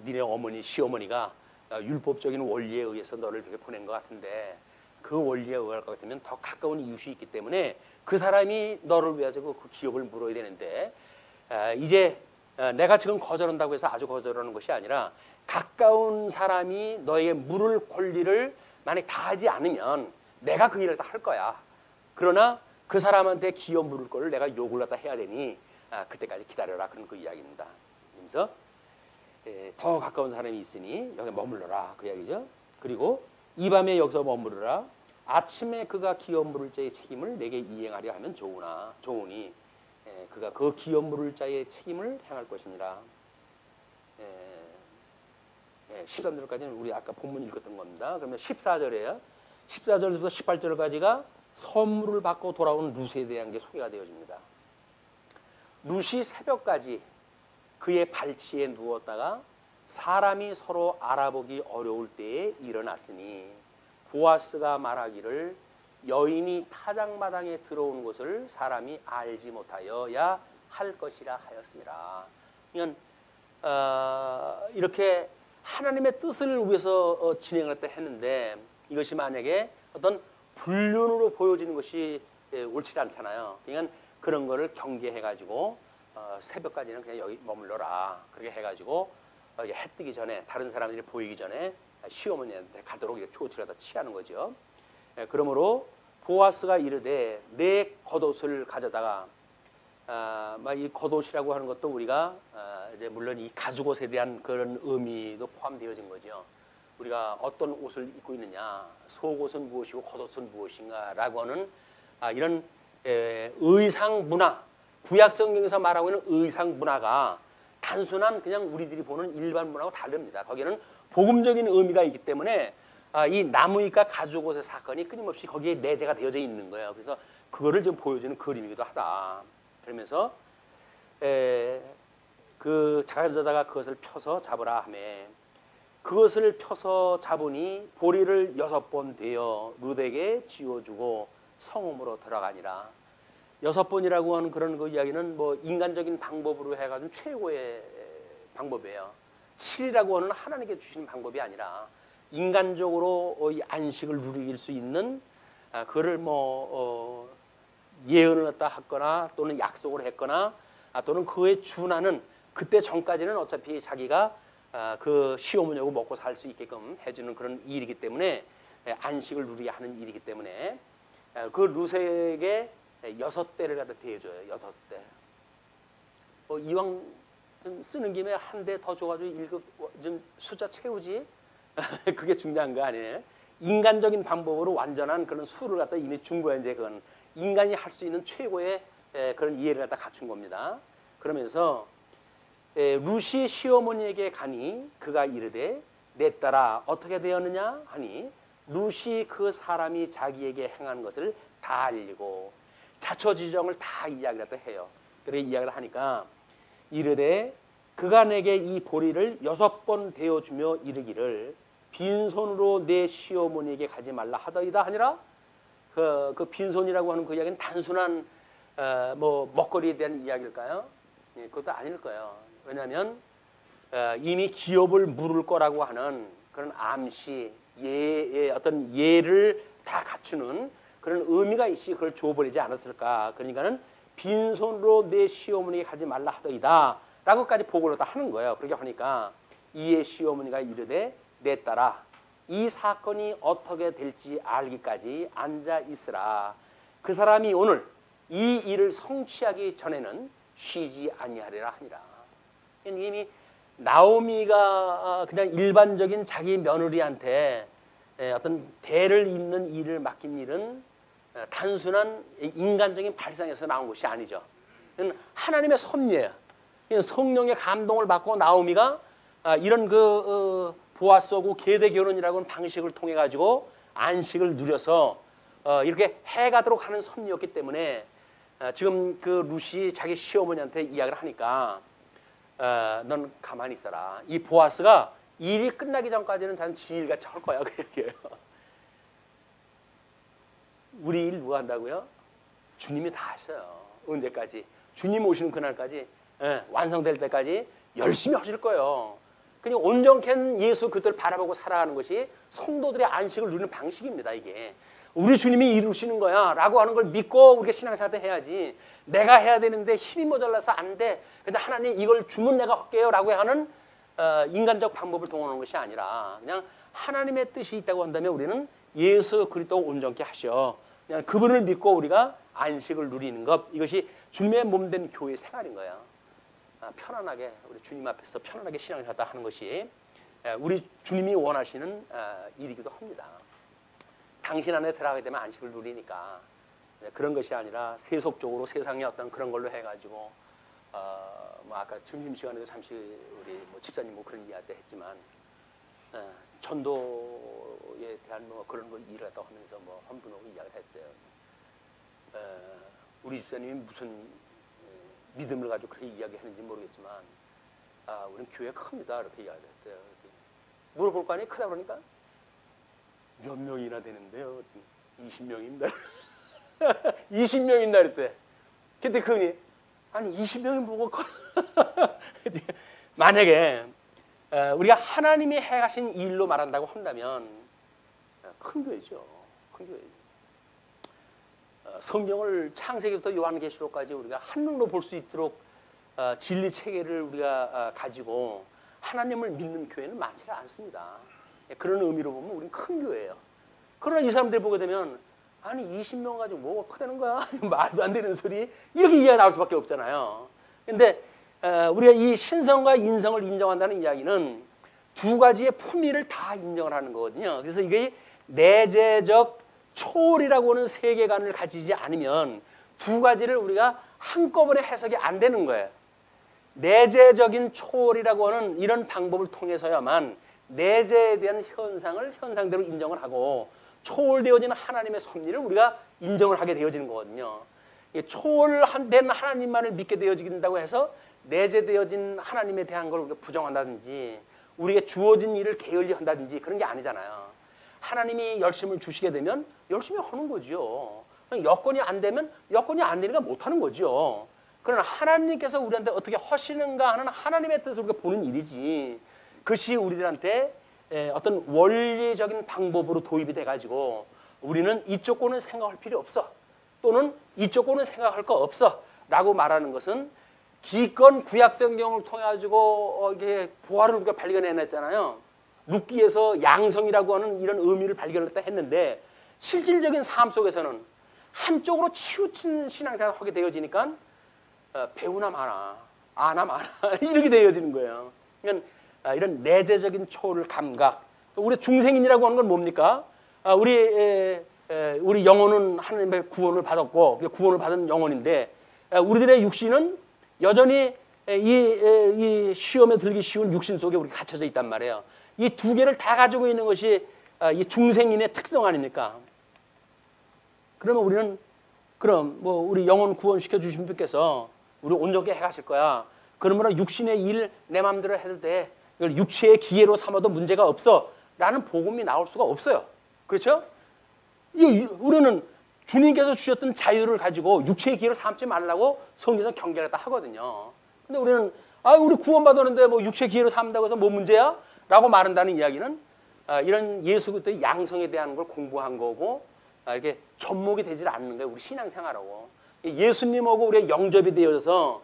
니네 어머니 시어머니가 율법적인 원리에 의해서 너를 이렇게 보낸 것 같은데 그 원리에 의할 것 같으면 더 가까운 이웃이 있기 때문에 그 사람이 너를 위해서 그 기업을 물어야 되는데 이제 내가 지금 거절한다고 해서 아주 거절하는 것이 아니라 가까운 사람이 너에게 물을 권리를 만약 다 하지 않으면 내가 그 일을 다 할 거야. 그러나 그 사람한테 기업 물을 거를 내가 요구를 갖다 해야 되니 그때까지 기다려라. 그런 그 이야기입니다. 그래서 더 가까운 사람이 있으니 여기 머물러라. 그 이야기죠. 그리고 이 밤에 여기서 머무르라. 아침에 그가 기업 물을 자의 책임을 내게 이행하려 하면 좋으니 그가 그 기업 물을 자의 책임을 행할 것이니라. 13절까지는 우리 아까 본문 읽었던 겁니다. 그러면 14절에요. 14절부터 18절까지가 선물을 받고 돌아온 룻에 대한 게 소개가 되어집니다. 룻이 새벽까지 그의 발치에 누웠다가 사람이 서로 알아보기 어려울 때에 일어났으니 보아스가 말하기를 여인이 타작마당에 들어온 것을 사람이 알지 못하여야 할 것이라 하였습니다. 그러니까 이렇게 하나님의 뜻을 위해서 진행을 했는데 이것이 만약에 어떤 불륜으로 보여지는 것이 옳지 않잖아요. 그러니까 그런 거를 경계해가지고 새벽까지는 그냥 여기 머물러라. 그렇게 해가지고 해 뜨기 전에 다른 사람들이 보이기 전에 시어머니한테 가도록 이렇게 조치를 하다 취하는 거죠. 그러므로 보아스가 이르되 내 겉옷을 가져다가 이 겉옷이라고 하는 것도 우리가 이제 물론 이 가죽옷에 대한 그런 의미도 포함되어진 거죠. 우리가 어떤 옷을 입고 있느냐, 속옷은 무엇이고 겉옷은 무엇인가라고 하는 이런 의상 문화, 구약 성경에서 말하고 있는 의상 문화가 단순한 그냥 우리들이 보는 일반 문화하고 다릅니다. 거기는 복음적인 의미가 있기 때문에 이 나무니까 가죽옷의 사건이 끊임없이 거기에 내재가 되어져 있는 거예요. 그래서 그거를 좀 보여주는 그림이기도 하다. 그러면서 그 가져다가 그것을 펴서 잡으라 하매 그것을 펴서 잡으니 보리를 6번 되어 룻에게 지어주고 성읍으로 들어가니라. 여섯 번이라고 하는 그런 그 이야기는 뭐 인간적인 방법으로 해가지고 최고의 방법이에요. 7이라고 하는 하나님께 주시는 방법이 아니라 인간적으로 이 안식을 누릴 수 있는 그를 뭐 예언을 갖다 했거나 또는 약속을 했거나 또는 그에 준하는 그때 전까지는 어차피 자기가 그 시어머니하고 먹고 살 수 있게끔 해주는 그런 일이기 때문에 안식을 누리게 하는 일이기 때문에 그 루세에게 6대를 갖다 대줘요. 6대. 이왕 좀 쓰는 김에 한 대 더 줘가지고 좀 숫자 채우지. 그게 중요한 거 아니에요? 인간적인 방법으로 완전한 그런 수를 갖다 이미 준 거야. 이제 그건 인간이 할 수 있는 최고의 그런 이해를 갖다 갖춘 겁니다. 그러면서 루시 시어머니에게 가니 그가 이르되 내 딸아 어떻게 되었느냐 하니 루시 그 사람이 자기에게 행한 것을 다 알리고 자초지정을 다 이야기를 갖다 해요. 그렇게 이야기를 하니까 이르되 그가 내게 이 보리를 6번 대어주며 이르기를 빈손으로 내 시어머니에게 가지 말라 하더이다 하니라. 그 빈손이라고 하는 그 이야기는 단순한 뭐 먹거리에 대한 이야기일까요? 예, 그것도 아닐 거예요. 왜냐하면 이미 기업을 물을 거라고 하는 그런 암시, 예의 어떤 예를 다 갖추는 그런 의미가 있이 그걸 줘버리지 않았을까. 그러니까는 빈손으로 내 시어머니에게 가지 말라 하더이다 라고까지 보고를 다 하는 거예요. 그렇게 하니까 이에 시어머니가 이르되 내 딸아 이 사건이 어떻게 될지 알기까지 앉아 있으라. 그 사람이 오늘 이 일을 성취하기 전에는 쉬지 아니하리라 하니라. 이미 나오미가 그냥 일반적인 자기 며느리한테 어떤 대를 잇는 일을 맡긴 일은 단순한 인간적인 발상에서 나온 것이 아니죠. 하나님의 섭리예요. 성령의 감동을 받고 나오미가 이런 그 보아스하고 계대 결혼이라고 하는 방식을 통해 가지고 안식을 누려서 이렇게 해가도록 하는 섭리였기 때문에 지금 그 루시 자기 시어머니한테 이야기를 하니까 넌 가만히 있어라. 이 보아스가 일이 끝나기 전까지는 자는 지일같이 할 거야. 그 얘기예요. 우리 일 누가 한다고요? 주님이 다 하셔요. 언제까지? 주님 오시는 그날까지 완성될 때까지 열심히 하실 거예요. 그냥 온전케 예수 그들을 바라보고 살아가는 것이 성도들의 안식을 누리는 방식입니다. 이게 우리 주님이 이루시는 거야 라고 하는 걸 믿고 우리가 신앙생활 해야지 내가 해야 되는데 힘이 모자라서 안 돼. 근데 하나님 이걸 주면 내가 할게요 라고 하는 인간적 방법을 동원하는 것이 아니라 그냥 하나님의 뜻이 있다고 한다면 우리는 예수 그리스도 온전케 하셔. 그냥 그분을 믿고 우리가 안식을 누리는 것, 이것이 주님의 몸된 교회 생활인 거예요. 편안하게 우리 주님 앞에서 편안하게 신앙생활 하는 것이 우리 주님이 원하시는 일이기도 합니다. 당신 안에 들어가게 되면 안식을 누리니까 그런 것이 아니라 세속적으로 세상의 어떤 그런 걸로 해가지고 뭐 아까 점심시간에도 잠시 우리 뭐 집사님 뭐 그런 이야기 했지만 전도에 대한 뭐 그런 걸 일을 했다고 하면서 뭐 한 분하고 이야기를 했대요. 우리 집사님이 무슨 믿음을 가지고 그렇게 이야기했는지 모르겠지만 우리는 교회가 큽니다 이렇게 이야기를 했대요. 물어볼 거 아니에요? 크다 그러니까 몇 명이나 되는데요? 20명입니다. 20명인다 그랬대. 그때 그분이 아니 20명이 뭐고 만약에 우리가 하나님이 해가신 일로 말한다고 한다면 큰 교회죠. 큰 교회. 성경을 창세기부터 요한계시록까지 우리가 한눈으로 볼 수 있도록 진리 체계를 우리가 가지고 하나님을 믿는 교회는 많지가 않습니다. 그런 의미로 보면 우리는 큰 교회예요. 그러나 이 사람들 보게 되면 아니 20명 가지고 뭐가 크다는 거야? 말도 안 되는 소리 이렇게 이야기가 나올 수밖에 없잖아요. 근데 우리가 이 신성과 인성을 인정한다는 이야기는 두 가지의 품위를 다 인정을 하는 거거든요. 그래서 이게 내재적 초월이라고 하는 세계관을 가지지 않으면 두 가지를 우리가 한꺼번에 해석이 안 되는 거예요. 내재적인 초월이라고 하는 이런 방법을 통해서야만 내재에 대한 현상을 현상대로 인정을 하고 초월되어지는 하나님의 섭리를 우리가 인정을 하게 되어지는 거거든요. 초월된 하나님만을 믿게 되어진다고 해서 내재되어진 하나님에 대한 걸 우리가 부정한다든지 우리에게 주어진 일을 게을리 한다든지 그런 게 아니잖아요. 하나님이 열심을 주시게 되면 열심히 하는 거죠. 여건이 안 되면 여건이 안 되니까 못하는 거죠. 그러나 하나님께서 우리한테 어떻게 하시는가 하는 하나님의 뜻을 우리가 보는 일이지, 그것이 우리들한테 어떤 원리적인 방법으로 도입이 돼가지고 우리는 이쪽 거는 생각할 필요 없어, 또는 이쪽 거는 생각할 거 없어 라고 말하는 것은 기껏 구약성경을 통해 가지고 이게 보화를 우리가 발견해냈잖아요. 룻기에서 양성이라고 하는 이런 의미를 발견했다 했는데, 실질적인 삶 속에서는 한쪽으로 치우친 신앙생활을 하게 되어지니까 배우나 마나 아나 마나 이렇게 되어지는 거예요. 그러니까 이런 내재적인 초월 감각, 우리 중생인이라고 하는 건 뭡니까? 우리 영혼은 하나님의 구원을 받았고 구원을 받은 영혼인데, 우리들의 육신은 여전히 이 시험에 들기 쉬운 육신 속에 우리가 갇혀져 있단 말이에요. 이 두 개를 다 가지고 있는 것이 이 중생인의 특성 아닙니까? 그러면 우리는 그럼 뭐 우리 영혼 구원시켜 주신 분께서 우리 온전하게 해가실 거야, 그러므로 육신의 일 내 마음대로 해도 돼, 이걸 육체의 기회로 삼아도 문제가 없어 라는 복음이 나올 수가 없어요. 그렇죠? 우리는 주님께서 주셨던 자유를 가지고 육체의 기회로 삼지 말라고 성경에서 경계를 다 하거든요. 근데 우리는 우리 구원받았는데 뭐 육체의 기회로 삼는다고 해서 뭐 문제야? 라고 말한다는 이야기는 이런 예수 그리스도의 양성에 대한 걸 공부한 거고, 이렇게 접목이 되질 않는 거예요. 우리 신앙생활하고 예수님하고 우리의 영접이 되어서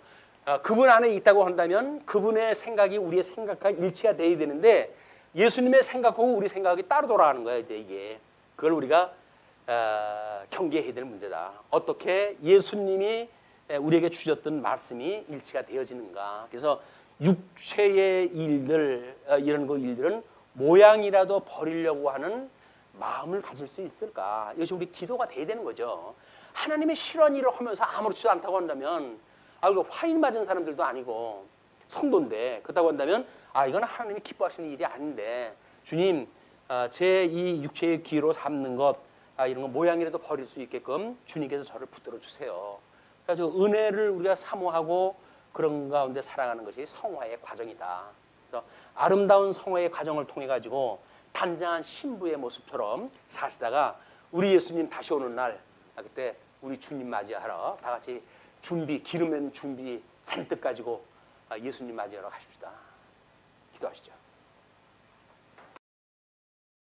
그분 안에 있다고 한다면 그분의 생각이 우리의 생각과 일치가 돼야 되는데, 예수님의 생각하고 우리 생각이 따로 돌아가는 거예요. 이제 이게 그걸 우리가 경계해야 될 문제다. 어떻게 예수님이 우리에게 주셨던 말씀이 일치가 되어지는가. 그래서 육체의 일들, 이런 일들은 모양이라도 버리려고 하는 마음을 가질 수 있을까? 이것이 우리 기도가 돼야 되는 거죠. 하나님의 싫어하는 일을 하면서 아무렇지도 않다고 한다면, 이거 화인 맞은 사람들도 아니고 성도인데, 그렇다고 한다면 이건 하나님이 기뻐하시는 일이 아닌데, 주님 제 이 육체의 기로 삼는 것, 이런 거 모양이라도 버릴 수 있게끔 주님께서 저를 붙들어 주세요. 그래서 은혜를 우리가 사모하고 그런 가운데 살아가는 것이 성화의 과정이다. 그래서 아름다운 성화의 과정을 통해 가지고 단장한 신부의 모습처럼 사시다가 우리 예수님 다시 오는 날, 그때 우리 주님 맞이하러 다 같이 기름 낸 준비 잔뜩 가지고 예수님 맞이하러 가십시다. 기도하시죠.